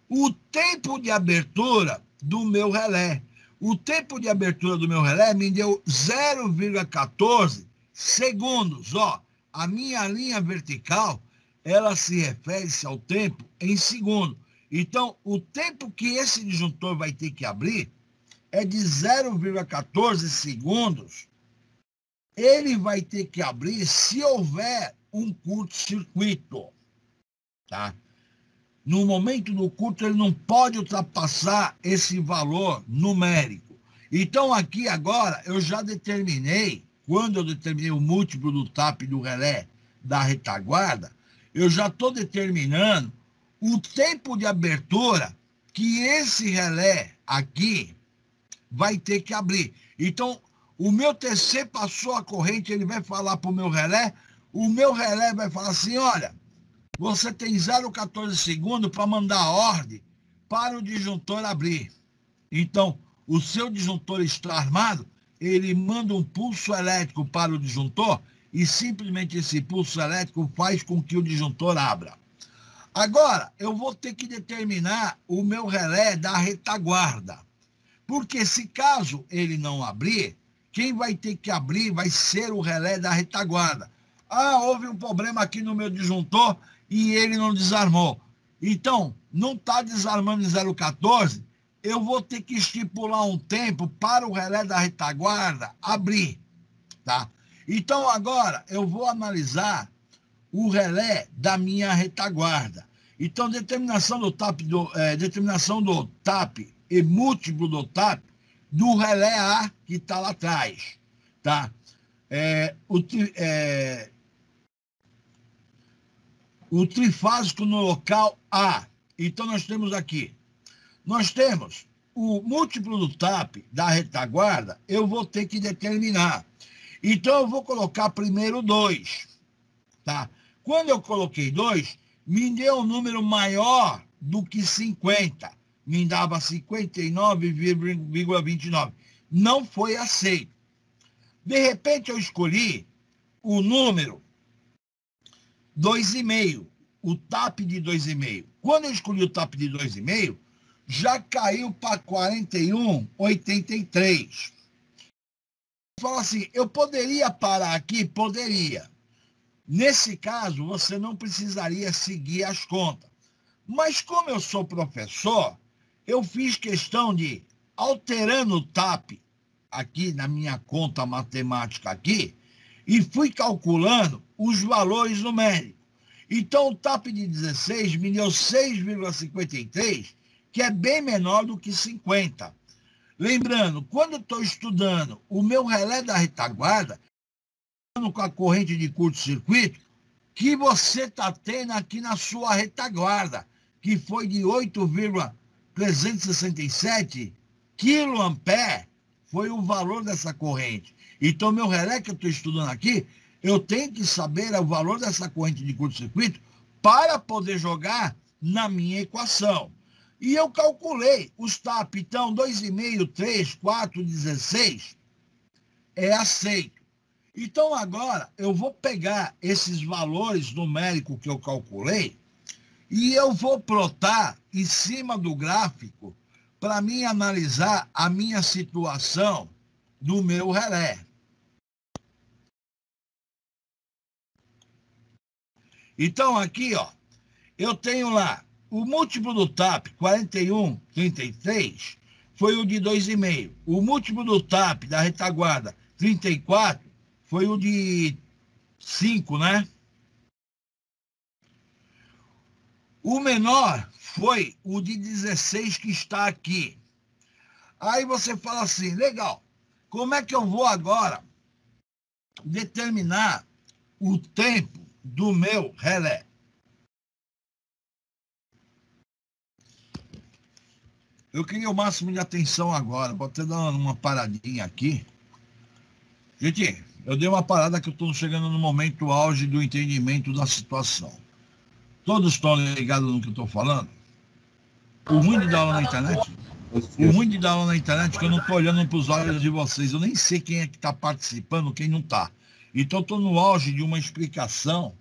o tempo de abertura do meu relé. O tempo de abertura do meu relé me deu 0,14 segundos. Ó, a minha linha vertical, ela se refere-se ao tempo em segundo. Então, o tempo que esse disjuntor vai ter que abrir é de 0,14 segundos. Ele vai ter que abrir se houver um curto-circuito, tá? No momento do curto, ele não pode ultrapassar esse valor numérico. Então, aqui agora, eu já determinei, quando eu determinei o múltiplo do TAP do relé da retaguarda, eu já estou determinando o tempo de abertura que esse relé aqui vai ter que abrir. Então, o meu TC passou a corrente, ele vai falar para o meu relé vai falar assim, olha, você tem 0,14 segundos para mandar a ordem para o disjuntor abrir. Então, o seu disjuntor está armado, ele manda um pulso elétrico para o disjuntor e simplesmente esse pulso elétrico faz com que o disjuntor abra. Agora, eu vou ter que determinar o meu relé da retaguarda. Porque se caso ele não abrir, quem vai ter que abrir vai ser o relé da retaguarda. Ah, houve um problema aqui no meu disjuntor e ele não desarmou. Então, não está desarmando em 0,14, eu vou ter que estipular um tempo para o relé da retaguarda abrir, tá? Então, agora, eu vou analisar o relé da minha retaguarda. Então, determinação do TAP e múltiplo do TAP do relé A que está lá atrás, tá? O trifásico no local A. Então, nós temos aqui, nós temos o múltiplo do TAP da retaguarda, eu vou ter que determinar. Então, eu vou colocar primeiro 2, tá? Quando eu coloquei 2, me deu um número maior do que 50. Me dava 59,29. Não foi aceito. De repente, eu escolhi o número 2,5, o TAP de 2,5. Quando eu escolhi o TAP de 2,5, já caiu para 41,83. Fala assim, eu poderia parar aqui? Poderia. Nesse caso, você não precisaria seguir as contas. Mas como eu sou professor, eu fiz questão de, alterando o TAP aqui na minha conta matemática aqui, e fui calculando os valores numéricos. Então, o TAP de 16 me deu 6,53, que é bem menor do que 50. Lembrando, quando eu estou estudando o meu relé da retaguarda, com a corrente de curto-circuito, que você está tendo aqui na sua retaguarda, que foi de 8,367 kA, foi o valor dessa corrente. Então, meu relé que eu estou estudando aqui, eu tenho que saber o valor dessa corrente de curto-circuito para poder jogar na minha equação. E eu calculei os TAP, então, 2,5, 3, 4, 16, é aceito. Então, agora, eu vou pegar esses valores numéricos que eu calculei e eu vou plotar em cima do gráfico para mim analisar a minha situação do meu relé. Então, aqui, ó, eu tenho lá o múltiplo do TAP, 41,33, foi o de 2,5. O múltiplo do TAP da retaguarda, 34, foi o de 5, né? O menor foi o de 16 que está aqui. Aí você fala assim, legal, como é que eu vou agora determinar o tempo do meu relé? Eu queria o máximo de atenção agora, vou até dar uma paradinha aqui. Gente, eu dei uma parada que eu estou chegando no momento auge do entendimento da situação. Todos estão ligados no que eu estou falando? O ruim de dar aula na internet? O ruim de dar aula na internet é que eu não estou olhando para os olhos de vocês. Eu nem sei quem é que está participando, quem não está. Então, estou no auge de uma explicação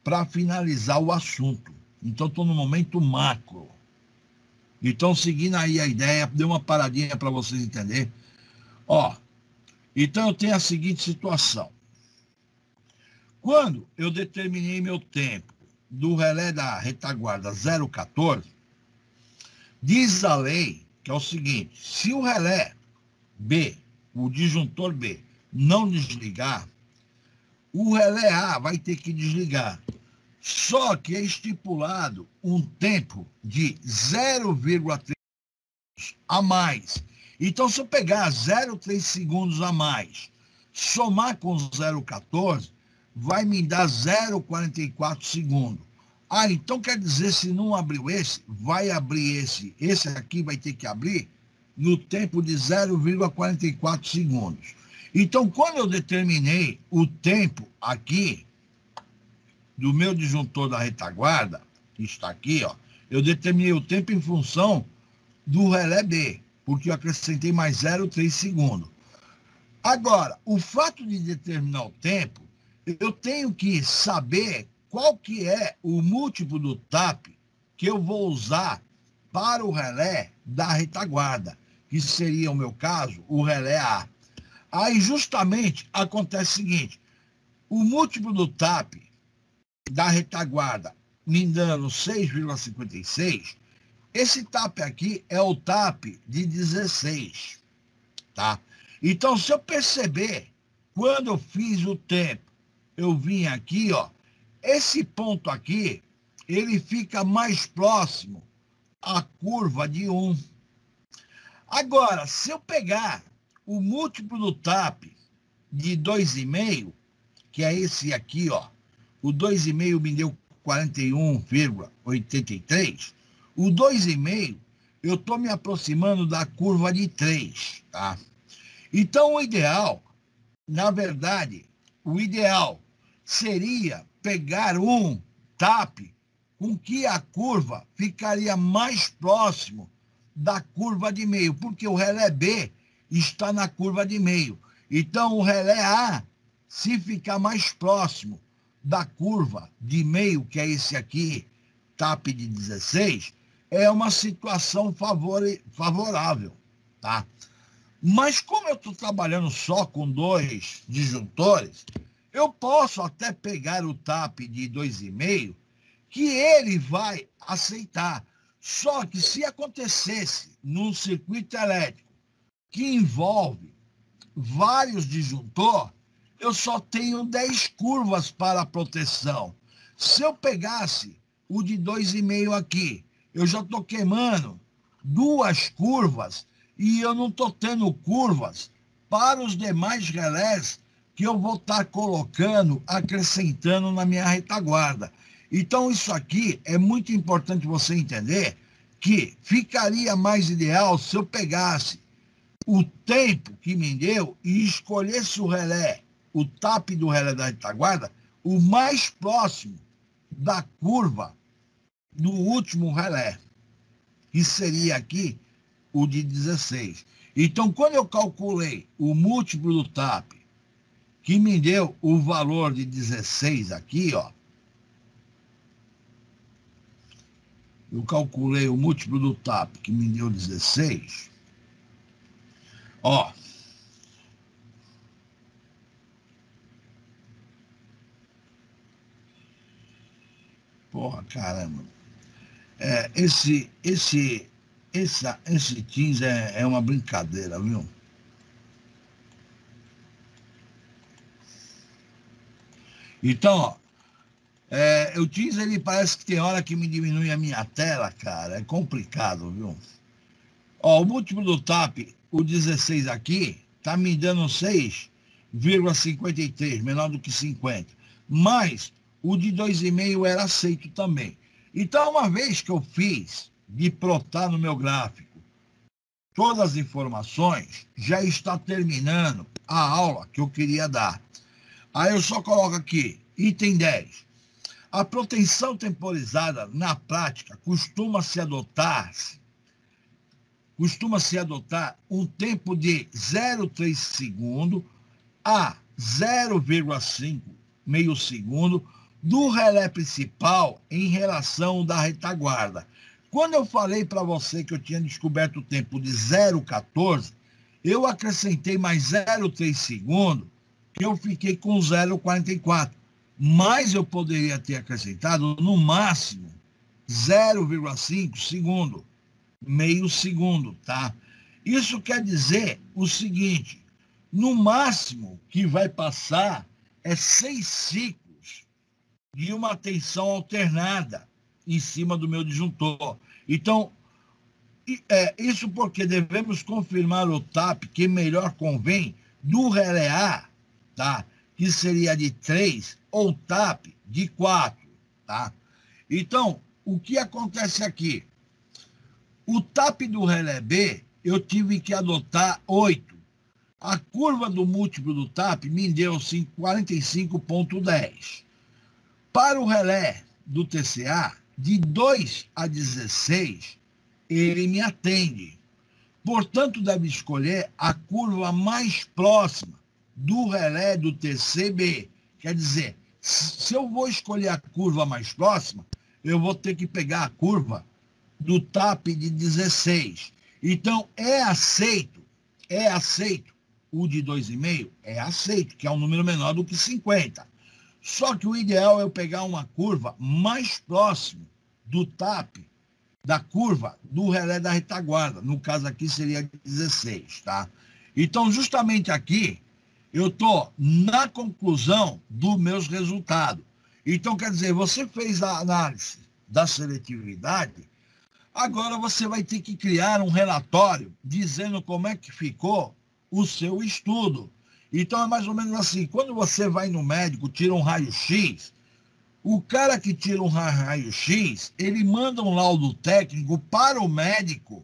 para finalizar o assunto. Então, estou no momento macro. Então, seguindo aí a ideia, dei uma paradinha para vocês entenderem. Ó, então eu tenho a seguinte situação. Quando eu determinei meu tempo do relé da retaguarda 014, diz a lei que é o seguinte, se o relé B, o disjuntor B, não desligar, o relé A vai ter que desligar. Só que é estipulado um tempo de 0,3 a mais. Então, se eu pegar 0,3 segundos a mais, somar com 0,14, vai me dar 0,44 segundos. Ah, então quer dizer, se não abriu esse, vai abrir esse. Esse aqui vai ter que abrir no tempo de 0,44 segundos. Então, quando eu determinei o tempo aqui do meu disjuntor da retaguarda, que está aqui, ó, eu determinei o tempo em função do relé B, porque eu acrescentei mais 0,3 segundos. Agora, o fato de determinar o tempo, eu tenho que saber qual que é o múltiplo do TAP que eu vou usar para o relé da retaguarda, que seria, o meu caso, o relé A. Aí, justamente, acontece o seguinte, o múltiplo do TAP da retaguarda me dando 6,56, esse TAP aqui é o TAP de 16, tá? Então, se eu perceber, quando eu fiz o tempo, eu vim aqui, ó, esse ponto aqui, ele fica mais próximo à curva de 1. Agora, se eu pegar o múltiplo do TAP de 2,5, que é esse aqui, ó, o 2,5 me deu 41,83, o 2,5, eu estou me aproximando da curva de 3, tá? Então, o ideal, na verdade, o ideal seria pegar um TAP com que a curva ficaria mais próximo da curva de meio, porque o relé B está na curva de meio. Então, o relé A, se ficar mais próximo da curva de meio, que é esse aqui, TAP de 16, é uma situação favorável, tá? Mas como eu estou trabalhando só com 2 disjuntores, eu posso até pegar o TAP de 2,5, que ele vai aceitar. Só que se acontecesse num circuito elétrico que envolve vários disjuntores, eu só tenho 10 curvas para proteção. Se eu pegasse o de 2,5 aqui, eu já estou queimando 2 curvas e eu não estou tendo curvas para os demais relés que eu vou estar colocando, acrescentando na minha retaguarda. Então, isso aqui é muito importante você entender que ficaria mais ideal se eu pegasse o tempo que me deu e escolhesse o relé, o TAP do relé da retaguarda, o mais próximo da curva do último relé, que seria aqui o de 16. Então, quando eu calculei o múltiplo do TAP, que me deu o valor de 16 aqui, ó, eu calculei o múltiplo do TAP, que me deu 16, ó, Porra, caramba. Esse Teams é uma brincadeira, viu? Então, ó, o Teams, ele parece que tem hora que me diminui a minha tela, cara. É complicado, viu? Ó, o múltiplo do TAP, o 16 aqui, tá me dando 6,53, menor do que 50. Mas o de 2,5 era aceito também. Então, uma vez que eu fiz de plotar no meu gráfico todas as informações, já está terminando a aula que eu queria dar. Aí eu só coloco aqui, item 10. A proteção temporizada, na prática, costuma-se adotar um tempo de 0,3 segundo a 0,5 meio segundo do relé principal em relação da retaguarda. Quando eu falei para você que eu tinha descoberto o tempo de 0,14, eu acrescentei mais 0,3 segundo, que eu fiquei com 0,44. Mas eu poderia ter acrescentado, no máximo, 0,5 segundo, meio segundo, tá? Isso quer dizer o seguinte, no máximo que vai passar é 6 ciclos de uma tensão alternada em cima do meu disjuntor. Então, isso porque devemos confirmar o TAP que melhor convém do relé A, tá? Que seria de 3, ou TAP de 4, tá? Então, o que acontece aqui? O TAP do relé B, eu tive que adotar 8. A curva do múltiplo do TAP me deu 45,10. Para o relé do TCA, de 2 a 16, ele me atende. Portanto, deve escolher a curva mais próxima do relé do TCB. Quer dizer, se eu vou escolher a curva mais próxima, eu vou ter que pegar a curva do TAP de 16. Então, é aceito o de 2,5? É aceito, que é um número menor do que 50. Só que o ideal é eu pegar uma curva mais próxima do TAP, da curva do relé da retaguarda. No caso aqui seria 16, tá? Então, justamente aqui, eu estou na conclusão dos meus resultados. Então, quer dizer, você fez a análise da seletividade, agora você vai ter que criar um relatório dizendo como é que ficou o seu estudo. Então, é mais ou menos assim, quando você vai no médico, tira um raio-x, o cara que tira um raio-x, ele manda um laudo técnico para o médico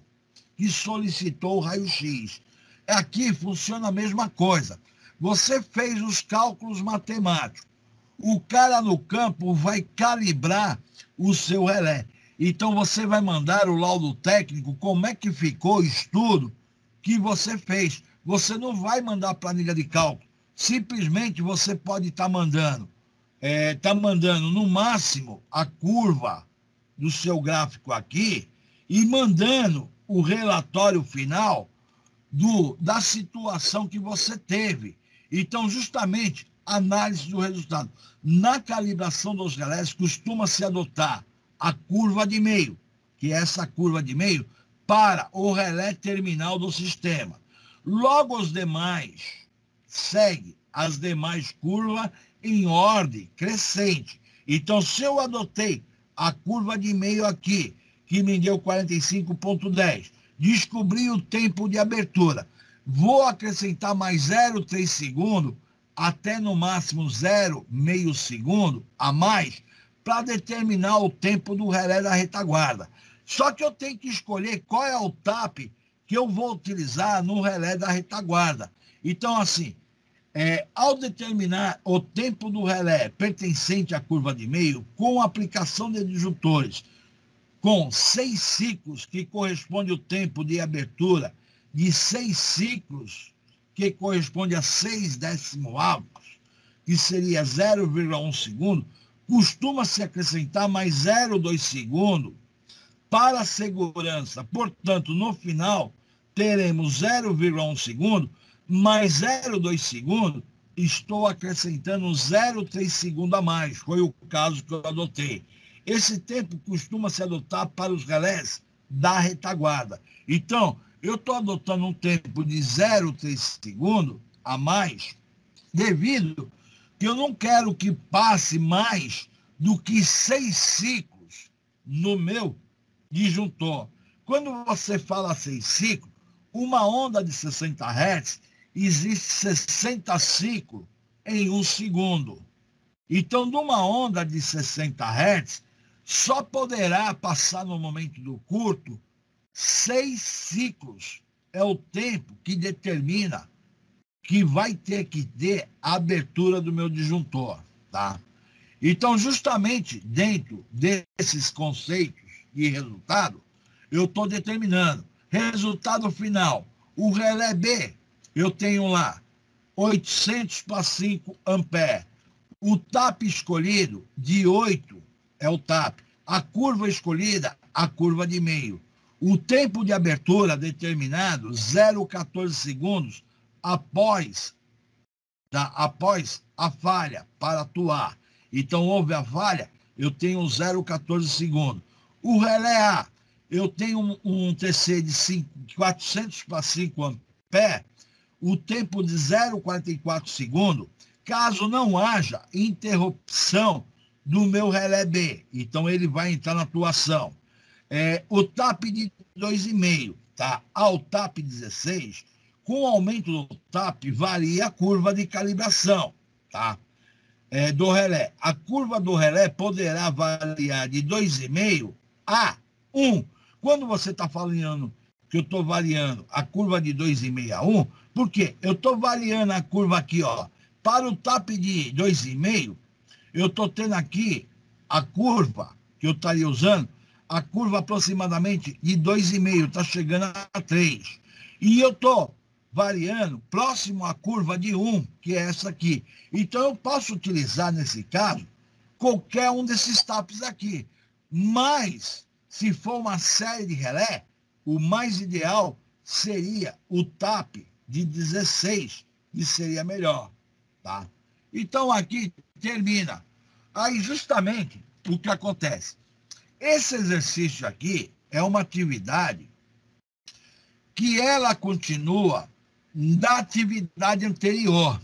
que solicitou o raio-x. Aqui funciona a mesma coisa. Você fez os cálculos matemáticos. O cara no campo vai calibrar o seu relé. Então, você vai mandar o laudo técnico, como é que ficou o estudo que você fez. Você não vai mandar a planilha de cálculo. Simplesmente você pode estar mandando no máximo a curva do seu gráfico aqui e mandando o relatório final da situação que você teve. Então, justamente, análise do resultado. Na calibração dos relés, costuma-se adotar a curva de meio, que é essa curva de meio, para o relé terminal do sistema. Logo, os demais segue as demais curvas em ordem crescente. Então, se eu adotei a curva de meio aqui, que me deu 45,10, descobri o tempo de abertura, vou acrescentar mais 0,3 segundo, até no máximo 0,5 segundo a mais, para determinar o tempo do relé da retaguarda. Só que eu tenho que escolher qual é o TAP que eu vou utilizar no relé da retaguarda. Então, assim, ao determinar o tempo do relé pertencente à curva de meio, com aplicação de disjuntores, com 6 ciclos, que corresponde ao tempo de abertura, de 6 ciclos, que corresponde a 6 décimo-avos, que seria 0,1 segundo, costuma-se acrescentar mais 0,2 segundo para a segurança. Portanto, no final, teremos 0,1 segundo mais 0,2 segundo, estou acrescentando 0,3 segundo a mais. Foi o caso que eu adotei. Esse tempo costuma se adotar para os relés da retaguarda. Então, eu estou adotando um tempo de 0,3 segundos a mais, devido que eu não quero que passe mais do que 6 ciclos no meu disjuntor. Quando você fala 6 ciclos, uma onda de 60 Hz, existe 60 ciclos em 1 segundo. Então, numa onda de 60 Hz, só poderá passar no momento do curto 6 ciclos. É o tempo que determina que vai ter que ter a abertura do meu disjuntor, tá? Então, justamente dentro desses conceitos de resultado, eu estou determinando. Resultado final, o relé B, eu tenho lá 800 para 5 amperes. O TAP escolhido, de 8, é o TAP. A curva escolhida, a curva de meio. O tempo de abertura determinado, 0,14 segundos após a falha para atuar. Então, houve a falha, eu tenho 0,14 segundos. O relé A, eu tenho um TC de 400 para 5 amperes, o tempo de 0,44 segundos, caso não haja interrupção do meu relé B. Então, ele vai entrar na atuação. O TAP de 2,5, tá? Ao TAP 16, com o aumento do TAP, varia a curva de calibração, tá? Do relé. A curva do relé poderá variar de 2,5 a 1. Quando você está falando que eu estou variando a curva de 2,5 a 1, por quê? Eu estou variando a curva aqui, ó. Para o TAP de 2,5, eu estou tendo aqui a curva que eu estaria usando, a curva aproximadamente de 2,5, está chegando a 3. E eu estou variando próximo à curva de 1, que é essa aqui. Então, eu posso utilizar, nesse caso, qualquer um desses TAPs aqui. Mas, se for uma série de relé, o mais ideal seria o TAP de 16, que seria melhor, tá? Então, aqui termina. Aí, justamente, o que acontece? Esse exercício aqui é uma atividade que ela continua da atividade anterior.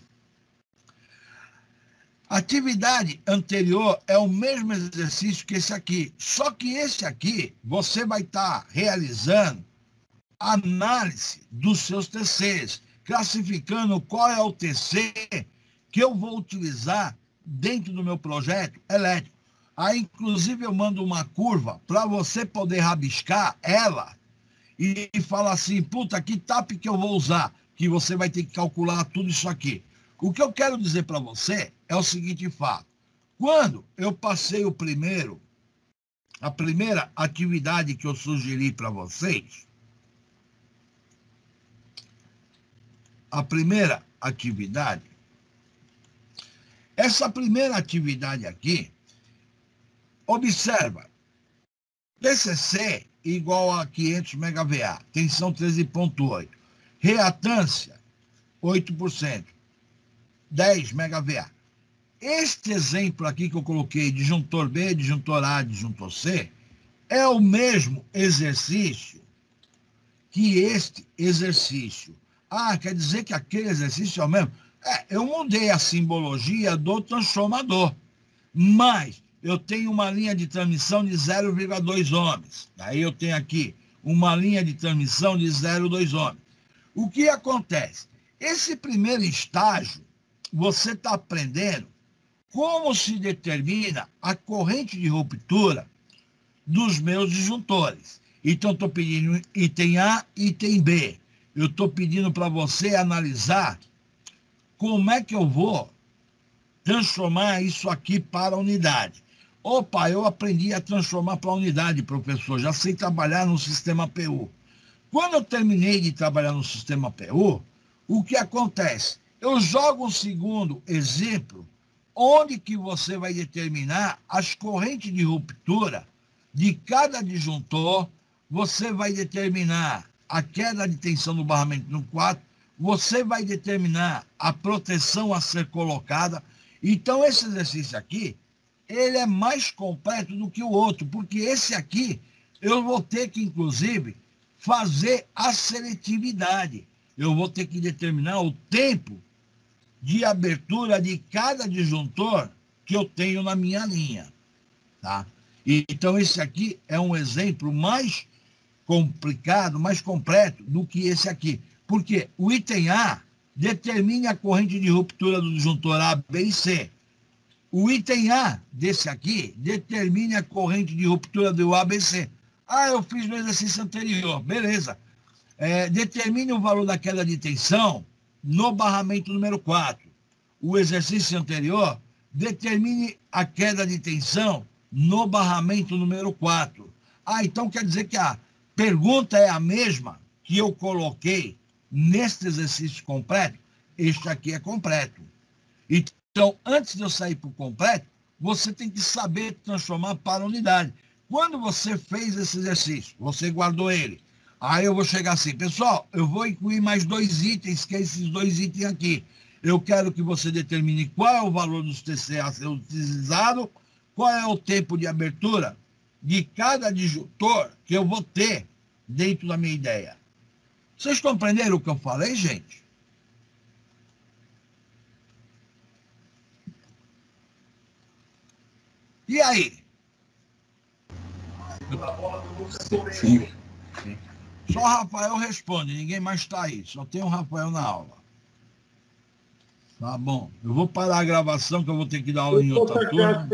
A atividade anterior é o mesmo exercício que esse aqui, só que esse aqui você vai estar realizando análise dos seus TCs, classificando qual é o TC que eu vou utilizar dentro do meu projeto elétrico. Aí, inclusive, eu mando uma curva para você poder rabiscar ela e falar assim, puta, que TAP que eu vou usar? Que você vai ter que calcular tudo isso aqui. O que eu quero dizer para você é o seguinte fato. Quando eu passei a primeira atividade que eu sugeri para vocês, essa primeira atividade aqui, observa, PCC igual a 500 MVA, tensão 13,8, reatância 8%, 10 MVA. Este exemplo aqui que eu coloquei, disjuntor B, disjuntor A, disjuntor C, é o mesmo exercício que este exercício. Ah, quer dizer que aquele exercício é o mesmo? Eu mudei a simbologia do transformador, mas eu tenho uma linha de transmissão de 0,2 ohms. Aí eu tenho aqui uma linha de transmissão de 0,2 ohms. O que acontece? Esse primeiro estágio, você está aprendendo como se determina a corrente de ruptura dos meus disjuntores. Então, estou pedindo item A e item B. Eu estou pedindo para você analisar como é que eu vou transformar isso aqui para a unidade. Opa, eu aprendi a transformar para a unidade, professor. Já sei trabalhar no sistema PU. Quando eu terminei de trabalhar no sistema PU, o que acontece? Eu jogo um segundo exemplo, onde que você vai determinar as correntes de ruptura de cada disjuntor, você vai determinar a queda de tensão do barramento no 4, você vai determinar a proteção a ser colocada. Então, esse exercício aqui, ele é mais completo do que o outro, porque esse aqui eu vou ter que, inclusive, fazer a seletividade. Eu vou ter que determinar o tempo de abertura de cada disjuntor que eu tenho na minha linha. Tá? Então, esse aqui é um exemplo mais complicado, mais completo do que esse aqui. Porque o item A determina a corrente de ruptura do disjuntor A, B e C. O item A desse aqui determina a corrente de ruptura do ABC. Ah, eu fiz no exercício anterior. Beleza. Determine o valor da queda de tensão no barramento número 4. O exercício anterior determine a queda de tensão no barramento número 4. Ah, então quer dizer que a pergunta é a mesma que eu coloquei neste exercício completo? Este aqui é completo. Então, antes de eu sair para o completo, você tem que saber transformar para unidade. Quando você fez esse exercício, você guardou ele. Aí eu vou chegar assim, pessoal, eu vou incluir mais 2 itens, que é esses 2 itens aqui. Eu quero que você determine qual é o valor dos TCA a ser utilizado, qual é o tempo de abertura de cada disjuntor que eu vou ter dentro da minha ideia. Vocês compreenderam o que eu falei, gente? E aí? Sim. Só o Rafael responde, ninguém mais está aí. Só tem o Rafael na aula. Tá bom. Eu vou parar a gravação, que eu vou ter que dar aula em outra turma.